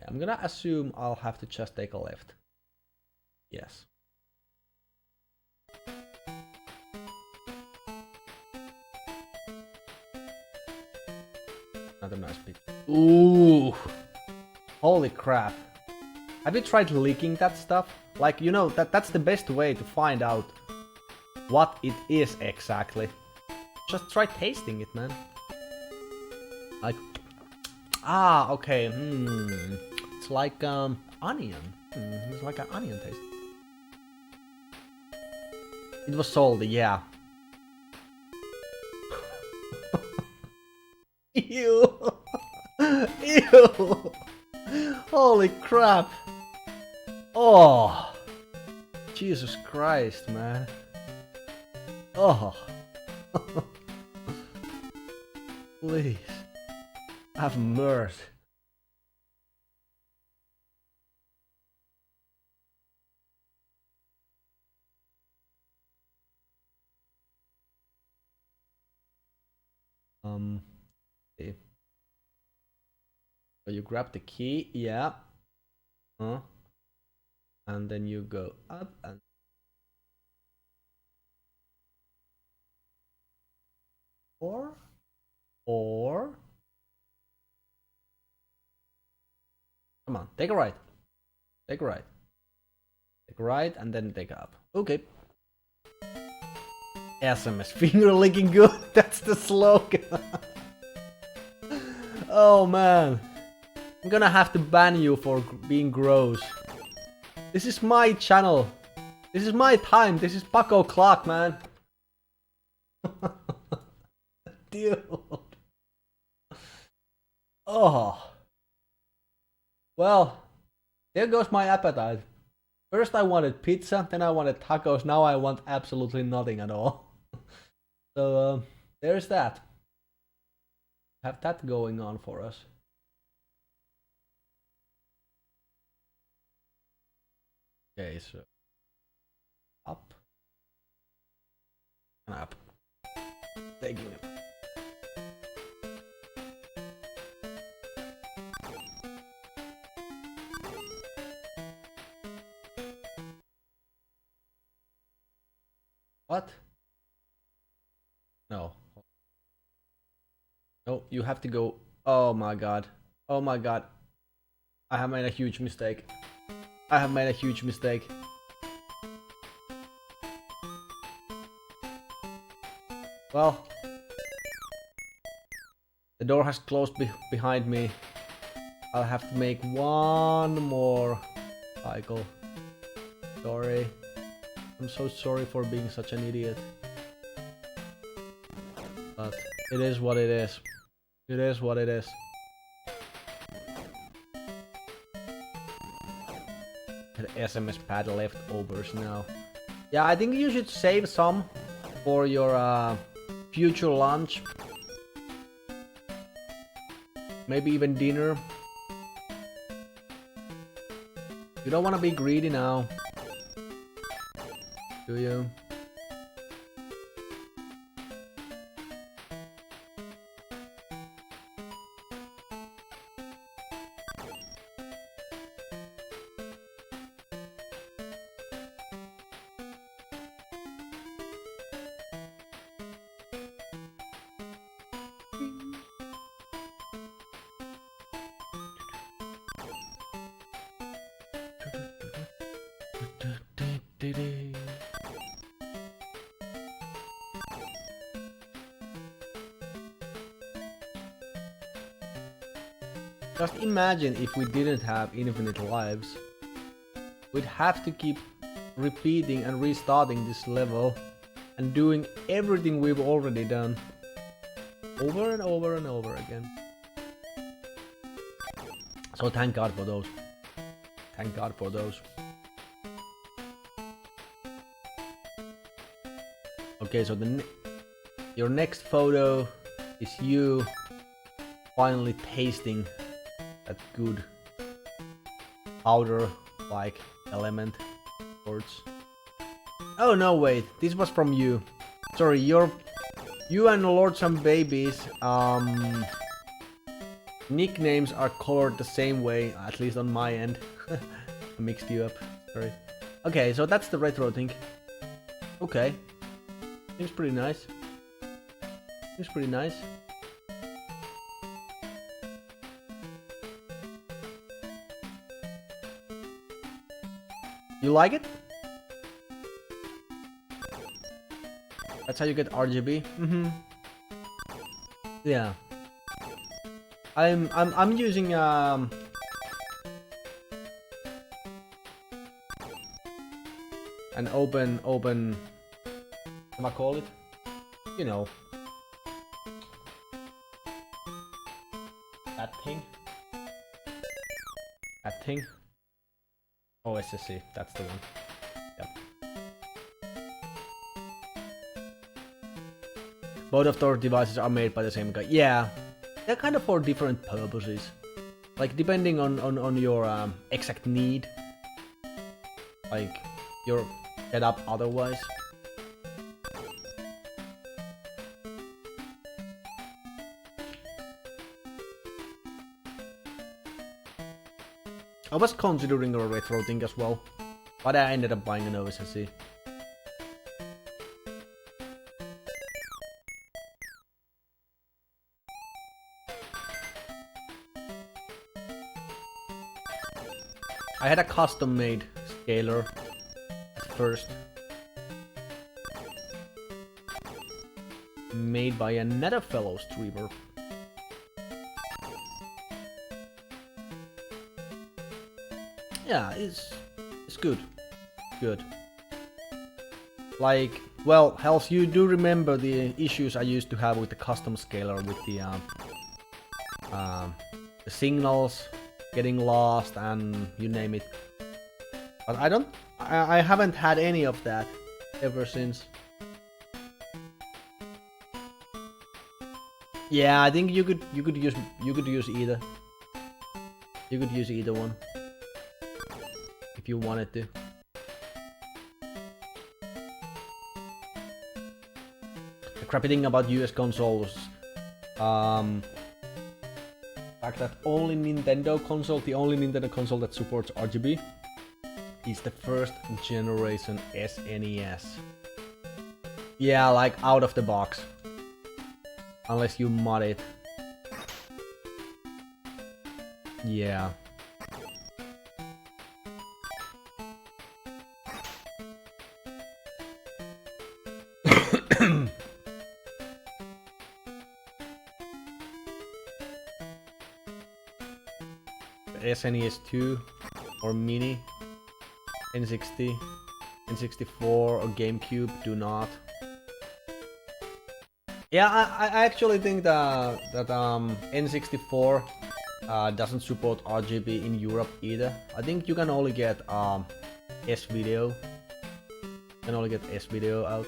I'm gonna assume I'll have to just take a left. Yes. Another nice picture. Ooh! Holy crap. Have you tried licking that stuff? Like, you know, that's the best way to find out what it is exactly. Just try tasting it, man. Like, okay. It's like onion. It's like an onion taste. It was salty, yeah. Ew. Ew. Holy crap. Oh. Jesus Christ, man. Oh. Please. Have mercy. See. So you grab the key, yeah. And then you go up and or come on, take a right. Take a right. Take a right and then take up. Okay. SMS finger licking good. That's the slogan. Oh man. I'm gonna have to ban you for being gross. This is my channel. This is my time. This is Paco Clock, man. Dude. Oh. Well, there goes my appetite. First I wanted pizza, then I wanted tacos, now I want absolutely nothing at all. So, there's that. have that going on for us. Okay, so up and up. Taking it. What? No. No, you have to go. Oh my god. Oh my god. I have made a huge mistake. I have made a huge mistake. Well, the door has closed behind me. I'll have to make one more cycle. Sorry. I'm so sorry for being such an idiot. But it is what it is. It is what it is. An SMS pad leftovers now. Yeah, I think you should save some for your future lunch. Maybe even dinner. You don't want to be greedy now, do you? Just imagine if we didn't have infinite lives. We'd have to keep repeating and restarting this level and doing everything we've already done over and over and over again. So thank God for those. Thank God for those. Okay, so your next photo is you finally tasting that good powder-like element sorts. Oh no, wait, this was from you. Sorry, you and Lords and Babies nicknames are colored the same way, at least on my end. I mixed you up. Sorry. Okay, so that's the retro thing. Okay. Seems pretty nice. Seems pretty nice. You like it? That's how you get RGB. Yeah. I'm using an open what I call it? You know. That thing. That thing. OSSC, that's the one. Yep. Both of those devices are made by the same guy. Yeah, they're kind of for different purposes. Like depending on your exact need. Like your setup otherwise. I was considering a retro thing as well, but I ended up buying an OSSC. I had a custom-made scaler at first, made by another fellow streamer. Yeah, it's good. Good. Like, well, Hells, you do remember the issues I used to have with the custom scaler with the signals getting lost and you name it. But I haven't had any of that ever since. Yeah, I think you could use either. You could use either one if you wanted to. The crappy thing about US consoles, fact that the only Nintendo console that supports RGB is the first generation SNES. Yeah, like out of the box. Unless you mod it. Yeah. SNES 2 or Mini, N60, N64 or GameCube do not. Yeah, I actually think that N64 doesn't support RGB in Europe either. I think you can only get S-Video. You can only get S-Video out.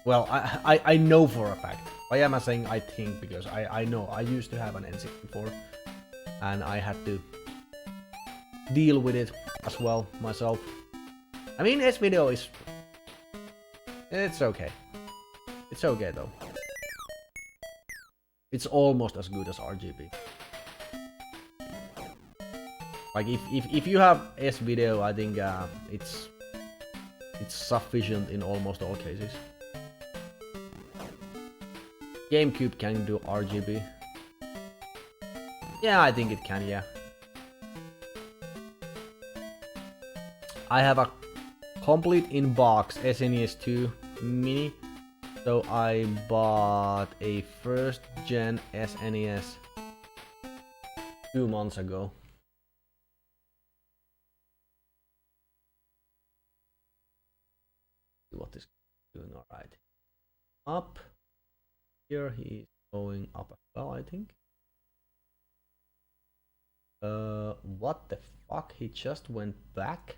Well, I know for a fact. Why am I saying I think? Because I know. I used to have an N64 and I had to deal with it as well myself. I mean, S-Video is... it's okay. It's okay though. It's almost as good as RGB. Like if you have S-Video, I think it's sufficient in almost all cases. GameCube can do RGB. Yeah, I think it can, yeah. I have a complete in-box SNES 2 Mini. So I bought a first gen SNES 2 months ago. See what is doing alright. Up. Here he's going up as well, I think. What the fuck? He just went back?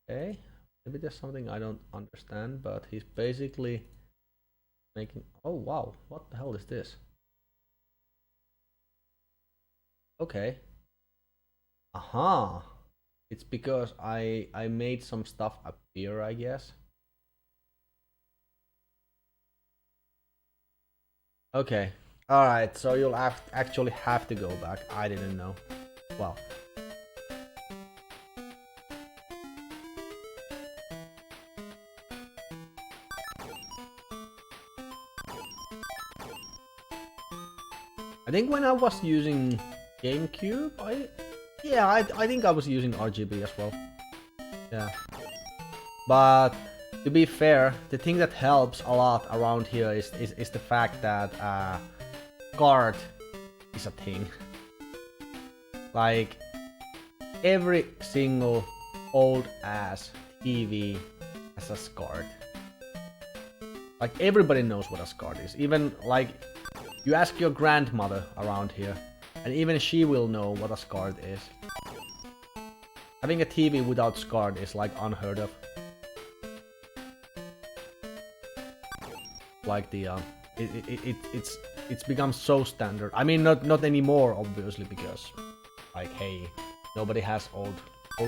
Okay, maybe there's something I don't understand, but he's basically making... oh wow, what the hell is this? Okay. Aha! It's because I made some stuff appear, I guess. Okay. Alright, so you'll actually have to go back. I didn't know. Well. I think when I was using GameCube, I think I was using RGB as well. Yeah. But to be fair, the thing that helps a lot around here is the fact that SCART is a thing. Like every single old ass TV has a SCART. Like everybody knows what a SCART is. Even like you ask your grandmother around here, and even she will know what a SCART is. Having a TV without SCART is like unheard of. Like the it's become so standard. I mean, not anymore, obviously, because like, hey, nobody has old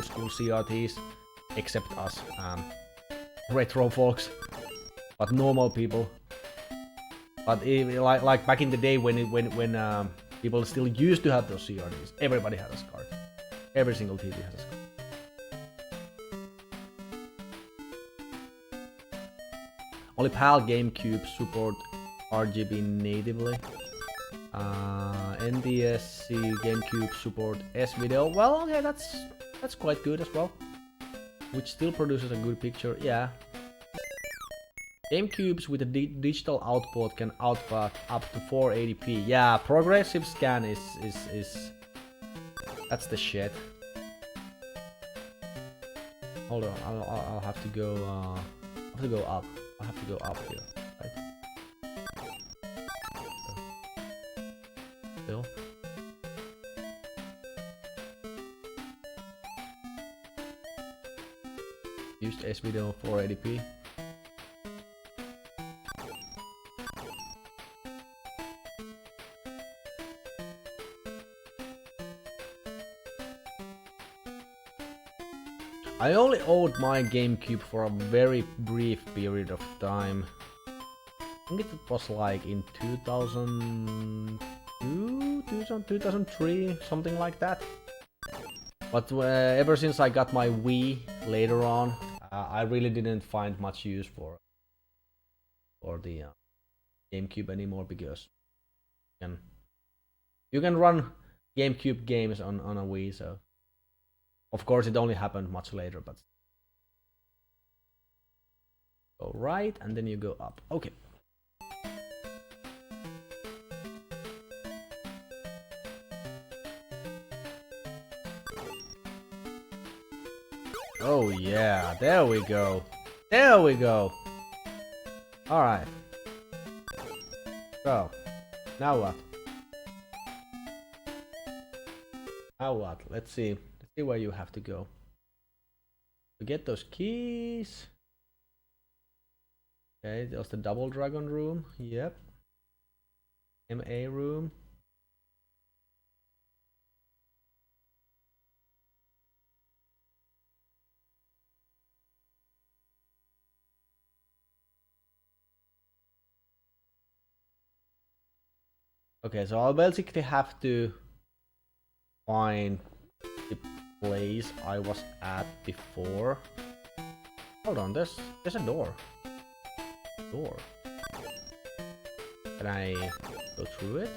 school CRTs except us, retro folks, but normal people. But like back in the day when people still used to have those CRTs, everybody had a SCART. Every single TV has a SCART. Only PAL GameCube support RGB natively. NDSC GameCube support S-Video. Well, okay, that's quite good as well. Which still produces a good picture, yeah. GameCubes with a digital output can output up to 480p. Yeah, progressive scan is that's the shit. Hold on, I'll have to go up. I have to go up here, right? Still. Used S-Video 480p. I only owned my GameCube for a very brief period of time. I think it was like in 2002, 2003, something like that. But ever since I got my Wii later on, I really didn't find much use for the GameCube anymore, because you can run GameCube games on a Wii, so of course it only happened much later, but go right and then you go up. Okay. Oh yeah, there we go. There we go. Alright. So, now what? Now what? Let's see. Let's see where you have to go. To get those keys. Okay, there's the Double Dragon room. Yep. MA room. Okay, so I'll basically have to find the place I was at before. Hold on, there's a door. Door. Can I go through it?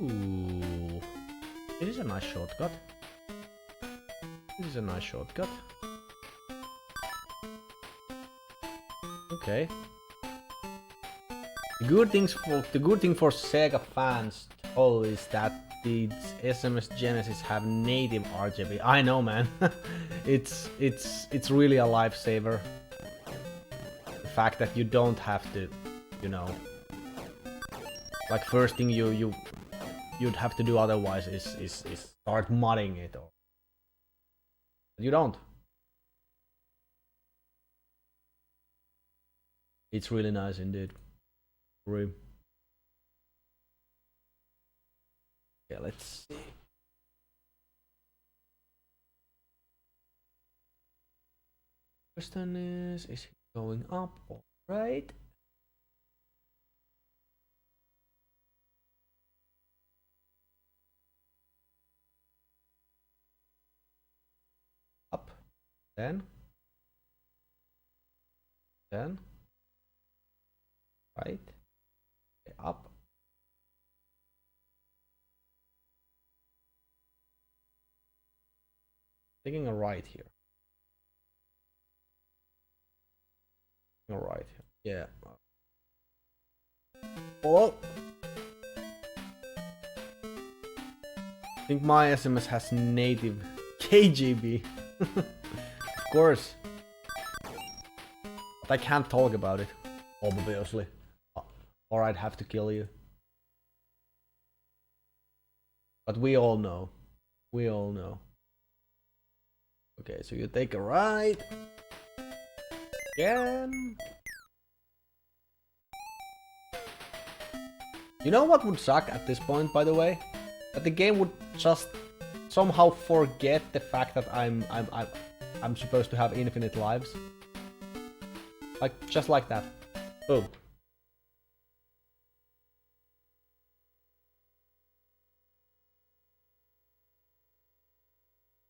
Ooh. This is a nice shortcut. This is a nice shortcut. Okay. The good thing for Sega fans is that the SMS Genesis have native RGB. I know, man. it's really a lifesaver. The fact that you don't have to, you know, like first thing you'd have to do otherwise is start modding it, or but you don't. It's really nice indeed. Room. Yeah, let's see. Question is he going up? All right. Up. Then. Right. Up. Taking a right here. A right here. Yeah. Oh. I think my SMS has native KGB. Of course. But I can't talk about it, obviously. Or I'd have to kill you. But we all know. We all know. Okay, so you take a right. Again. You know what would suck at this point, by the way? That the game would just somehow forget the fact that I'm supposed to have infinite lives. Like, just like that. Boom.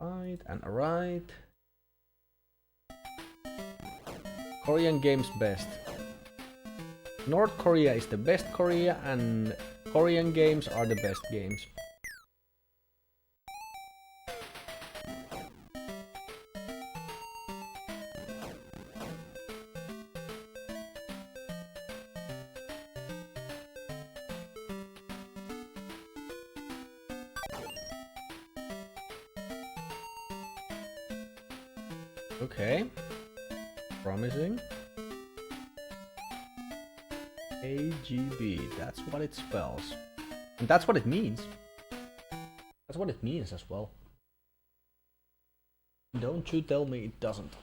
Right and a right. Korean games best. North Korea is the best Korea, and Korean games are the best games. Okay, promising. AGB, that's what it spells. And that's what it means. That's what it means as well. Don't you tell me it doesn't.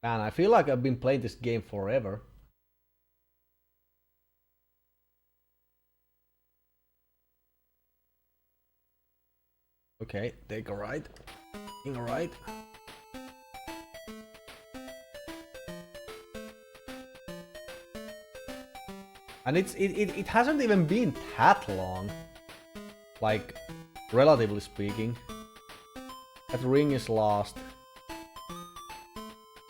Man, I feel like I've been playing this game forever. Okay, take a right. Taking a right. And it hasn't even been that long. Like, relatively speaking. That ring is lost.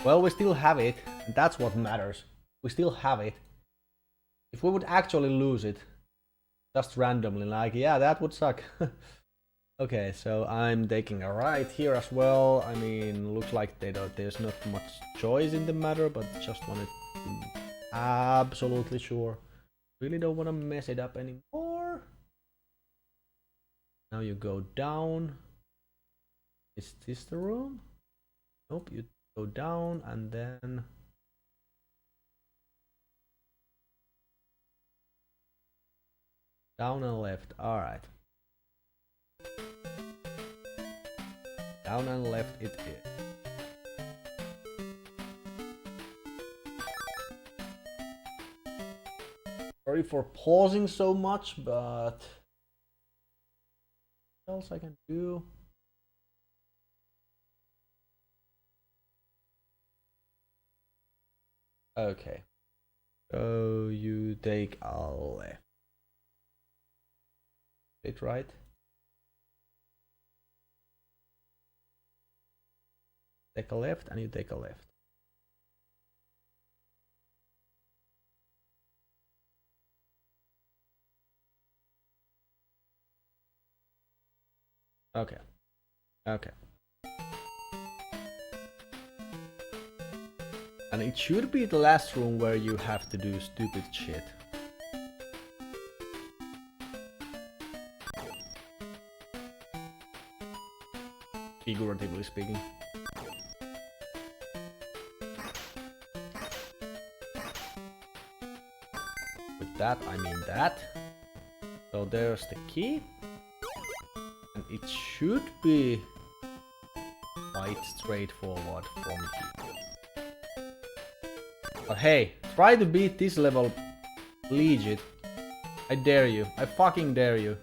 Well, we still have it, and that's what matters. We still have it. If we would actually lose it, just randomly, like, yeah, that would suck. Okay, so I'm taking a right here as well. I mean, looks like there's not much choice in the matter, but just wanted to be absolutely sure. Really don't want to mess it up anymore. Now you go down. Is this the room? Nope, you go down and then... down and left, alright. Down and left it is. Sorry for pausing so much, but... what else I can do? Okay. So you take a left. It right? Take a left and you take a left. Okay. Okay. And it should be the last room where you have to do stupid shit. Figuratively speaking. With that, I mean that. So there's the key. And it should be quite straightforward from here. But hey, try to beat this level legit. I dare you. I fucking dare you.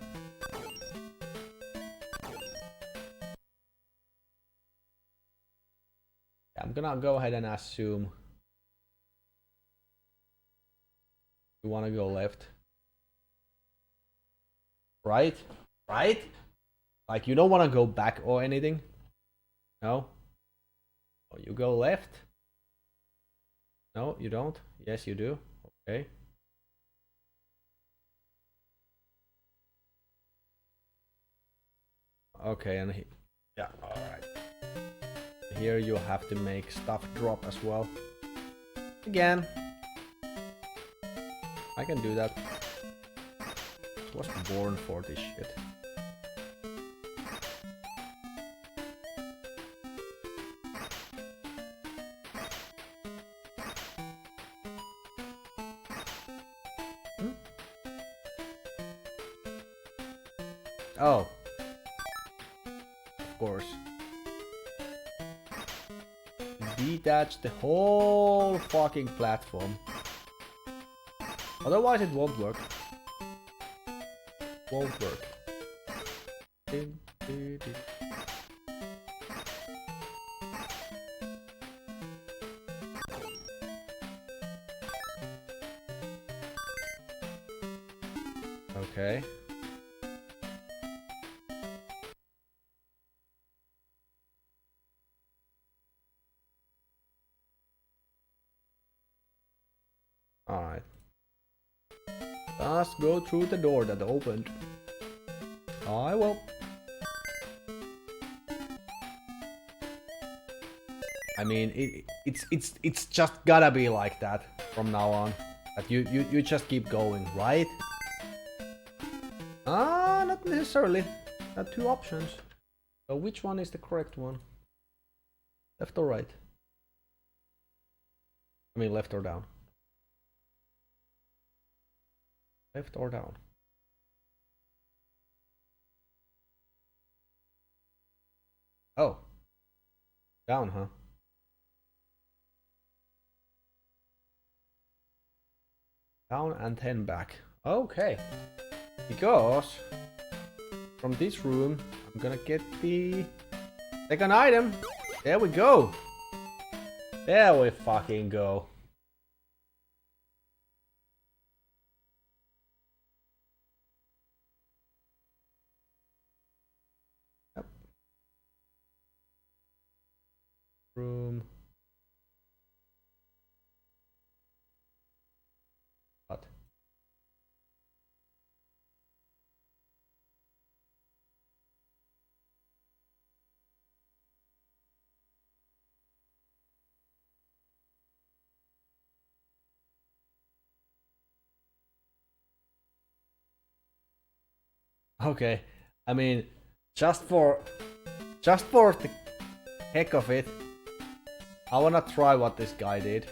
I'm gonna go ahead and assume you wanna go left. Right? Right? Like you don't wanna go back or anything? No? Oh, you go left? No, you don't? Yes, you do. Okay. Okay, and yeah, alright. Here you have to make stuff drop as well. Again. I can do that. I was born for this shit. Oh. Of course. Detach the whole fucking platform. Otherwise it won't work. Won't work. Okay. Alright. Just go through the door that opened. I will. I mean, it's just gotta be like that from now on. That you just keep going, right? Ah, not necessarily. There are two options. So which one is the correct one? Left or right? I mean, left or down? Left or down? Oh. Down, huh? Down and 10 back. Okay. Because from this room, I'm gonna get the second item. There we go. There we fucking go. Yep. Room. What? Okay, I mean, just for the heck of it, I wanna try what this guy did.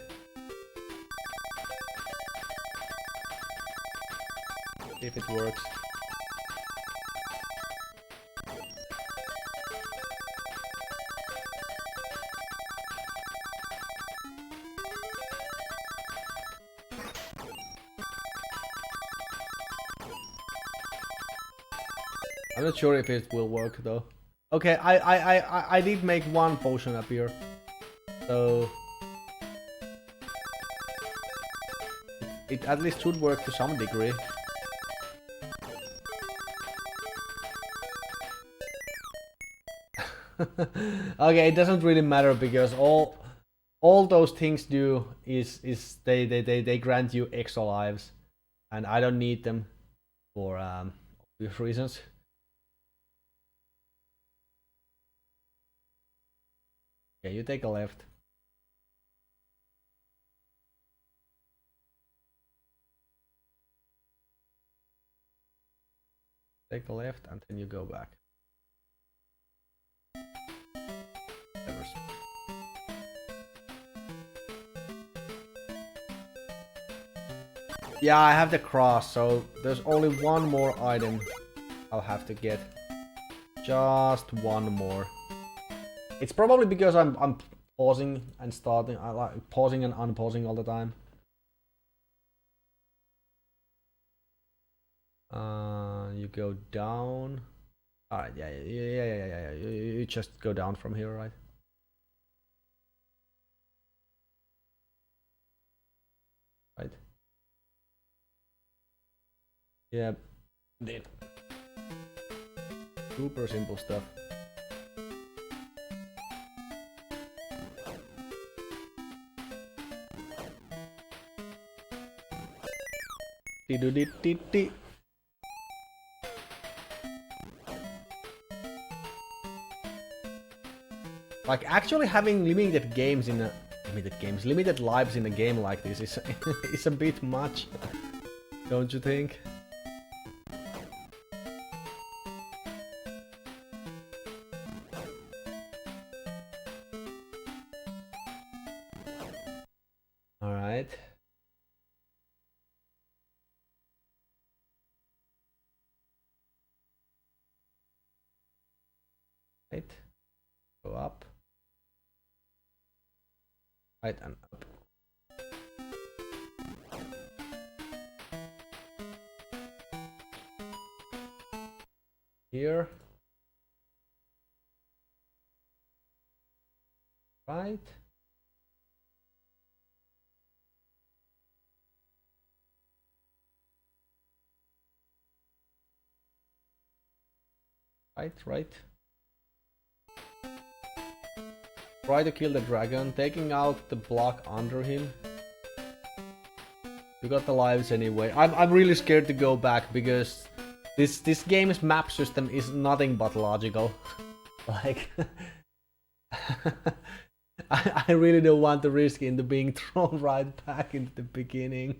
See if it works. I'm not sure if it will work though. Okay, I did make one potion appear, so it at least should work to some degree. Okay, it doesn't really matter because all those things do is they grant you extra lives, and I don't need them for obvious reasons. Okay, you take a left. Take a left and then you go back. Yeah, I have the cross, so there's only one more item I'll have to get. Just one more. It's probably because I'm pausing and starting. I like pausing and unpausing all the time. You go down. Alright, yeah. You just go down from here, right? Right. Yeah, indeed. Super simple stuff. Dee-doo-dee-dee-dee. Like actually having limited lives in a game like this is is a bit much, don't you think? All right. Right. Go up. Right and up. Here. Right. Right. Try to kill the dragon, taking out the block under him. You got the lives anyway. I'm really scared to go back because this game's map system is nothing but logical. Like I really don't want to risk into being thrown right back into the beginning.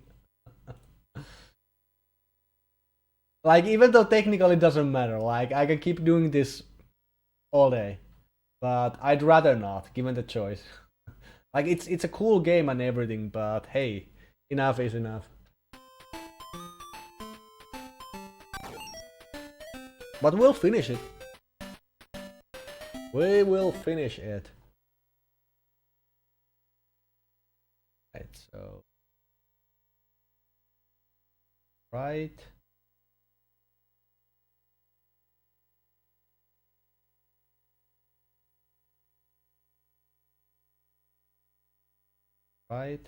Like even though technically it doesn't matter, like I can keep doing this all day. But I'd rather not, given the choice. Like it's a cool game and everything, but hey, enough is enough. But we'll finish it. We will finish it. Right, so Right. Right.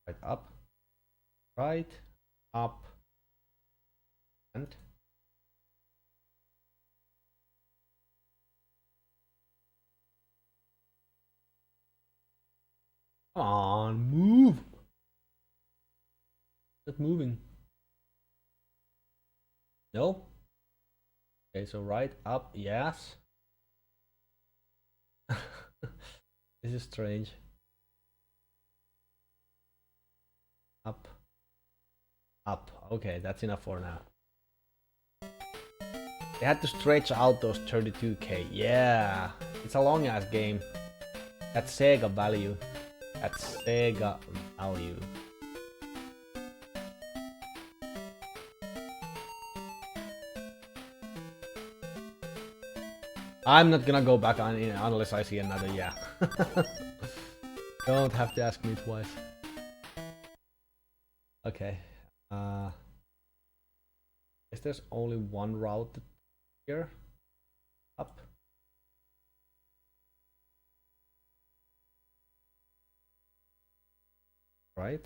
Right, up. Right. Up. And come on, move. Not moving. No. Okay, so right, up, yes. This is strange. Up. Up. Okay, that's enough for now. They had to stretch out those 32k. Yeah. It's a long ass game. That's Sega value. That's Sega value. I'm not gonna go back on it unless I see another yeah. Don't have to ask me twice. Okay. Is there's only one route here? Up. Right.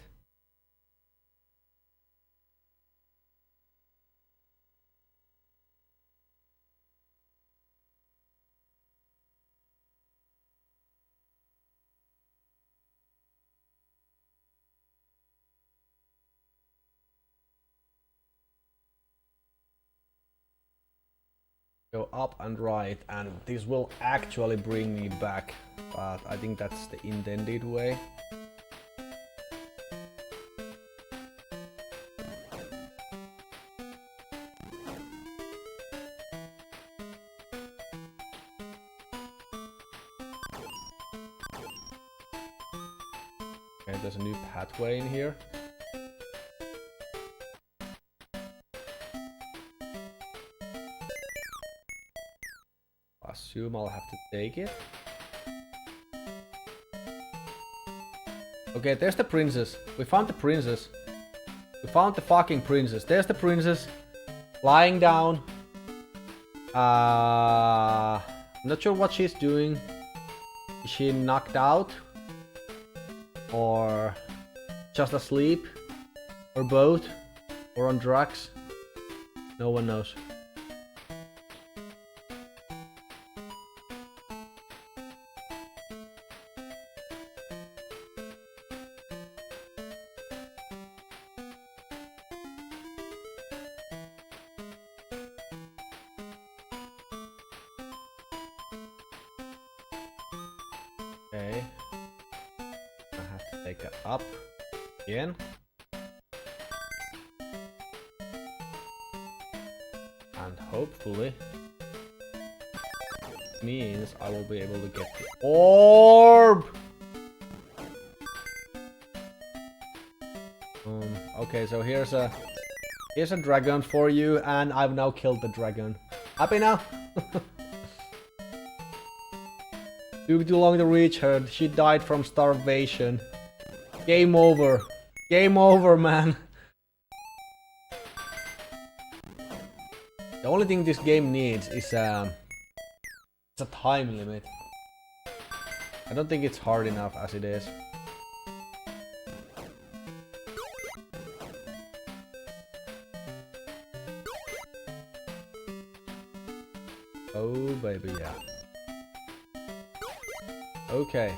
Go up and right, and this will actually bring me back, but I think that's the intended way. Okay, there's a new pathway in here. I assume I'll have to take it. Okay, there's the princess. We found the princess. We found the fucking princess. There's the princess. Lying down. I'm not sure what she's doing. Is she knocked out? Or just asleep? Or both? Or on drugs? No one knows. Okay. I have to take it up again. And hopefully means I will be able to get the orb. Okay, so here's a dragon for you, and I've now killed the dragon. Happy now? Took too long to reach her. She died from starvation. Game over. Game over, man. The only thing this game needs is a time limit. I don't think it's hard enough as it is. Oh baby, yeah. Okay.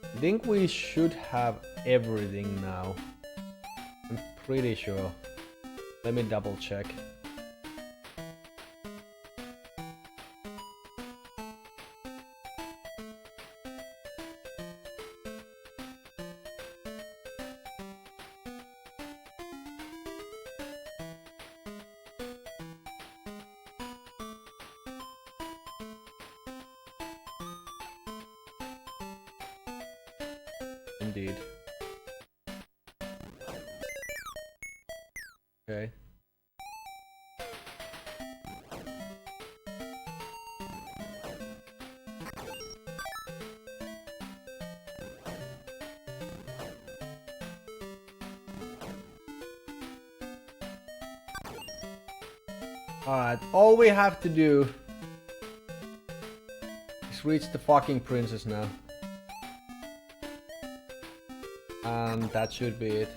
I think we should have everything now. I'm pretty sure. Let me double check. Indeed. Okay. Alright, all we have to do is reach the fucking princess now. And that should be it.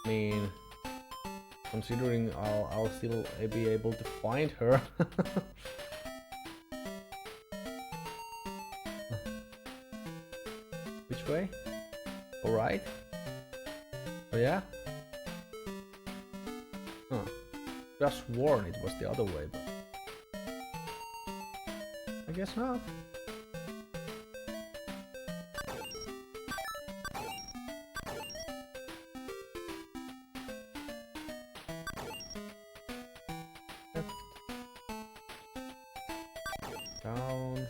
I mean, considering I'll still be able to find her. Which way? Alright. Oh yeah? Huh. Just sworn it was the other way, but I guess not. Down.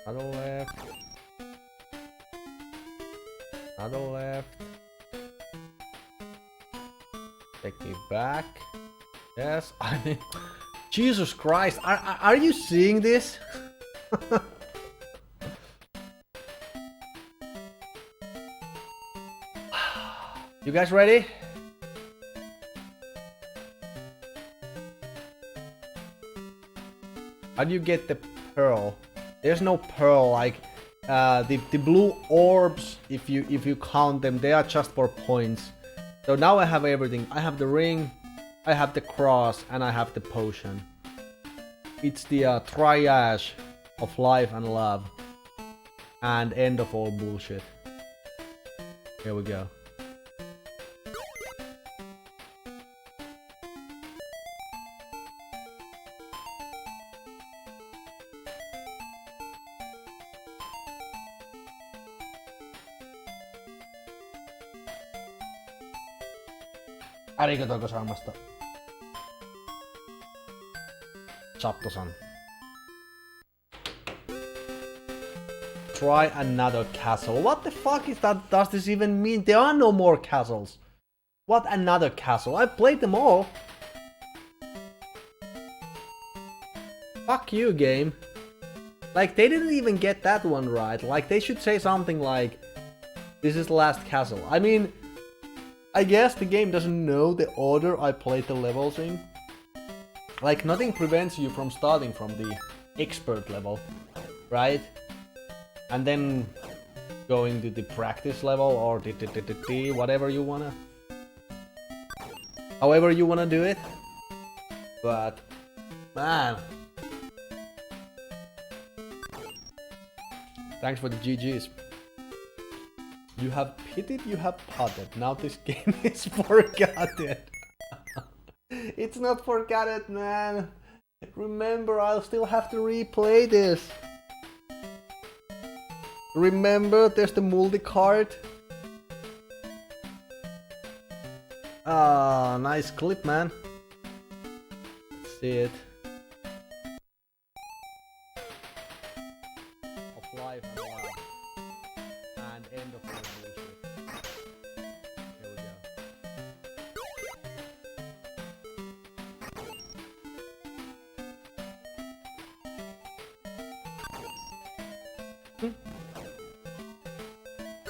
Other left. Other left. Take me back. Yes, I mean, Jesus Christ, are you seeing this? You guys ready? How do you get the pearl? There's no pearl. Like the blue orbs, if you count them, they are just for points. So now I have everything. I have the ring, I have the cross, and I have the potion. It's the triad of life and love, and end of all bullshit. Here we go. Arigatou gozaimashita. Chapter-san. Try another castle. What the fuck is that? Does this even mean? There are no more castles. What another castle? I've played them all. Fuck you, game. Like, they didn't even get that one right. Like, they should say something like, this is the last castle. I mean, I guess the game doesn't know the order I played the levels in. Like, nothing prevents you from starting from the expert level, right? And then going to the practice level or the whatever you wanna. However you wanna do it. But, man. Thanks for the GGs. You have pitied, you have potted. Now this game is forgotten. It's not forgotten, man. Remember, I'll still have to replay this. Remember, there's the multi-card. Ah, nice clip, man. Let's see it. Of life and love. And end of all bullshit. Here we go.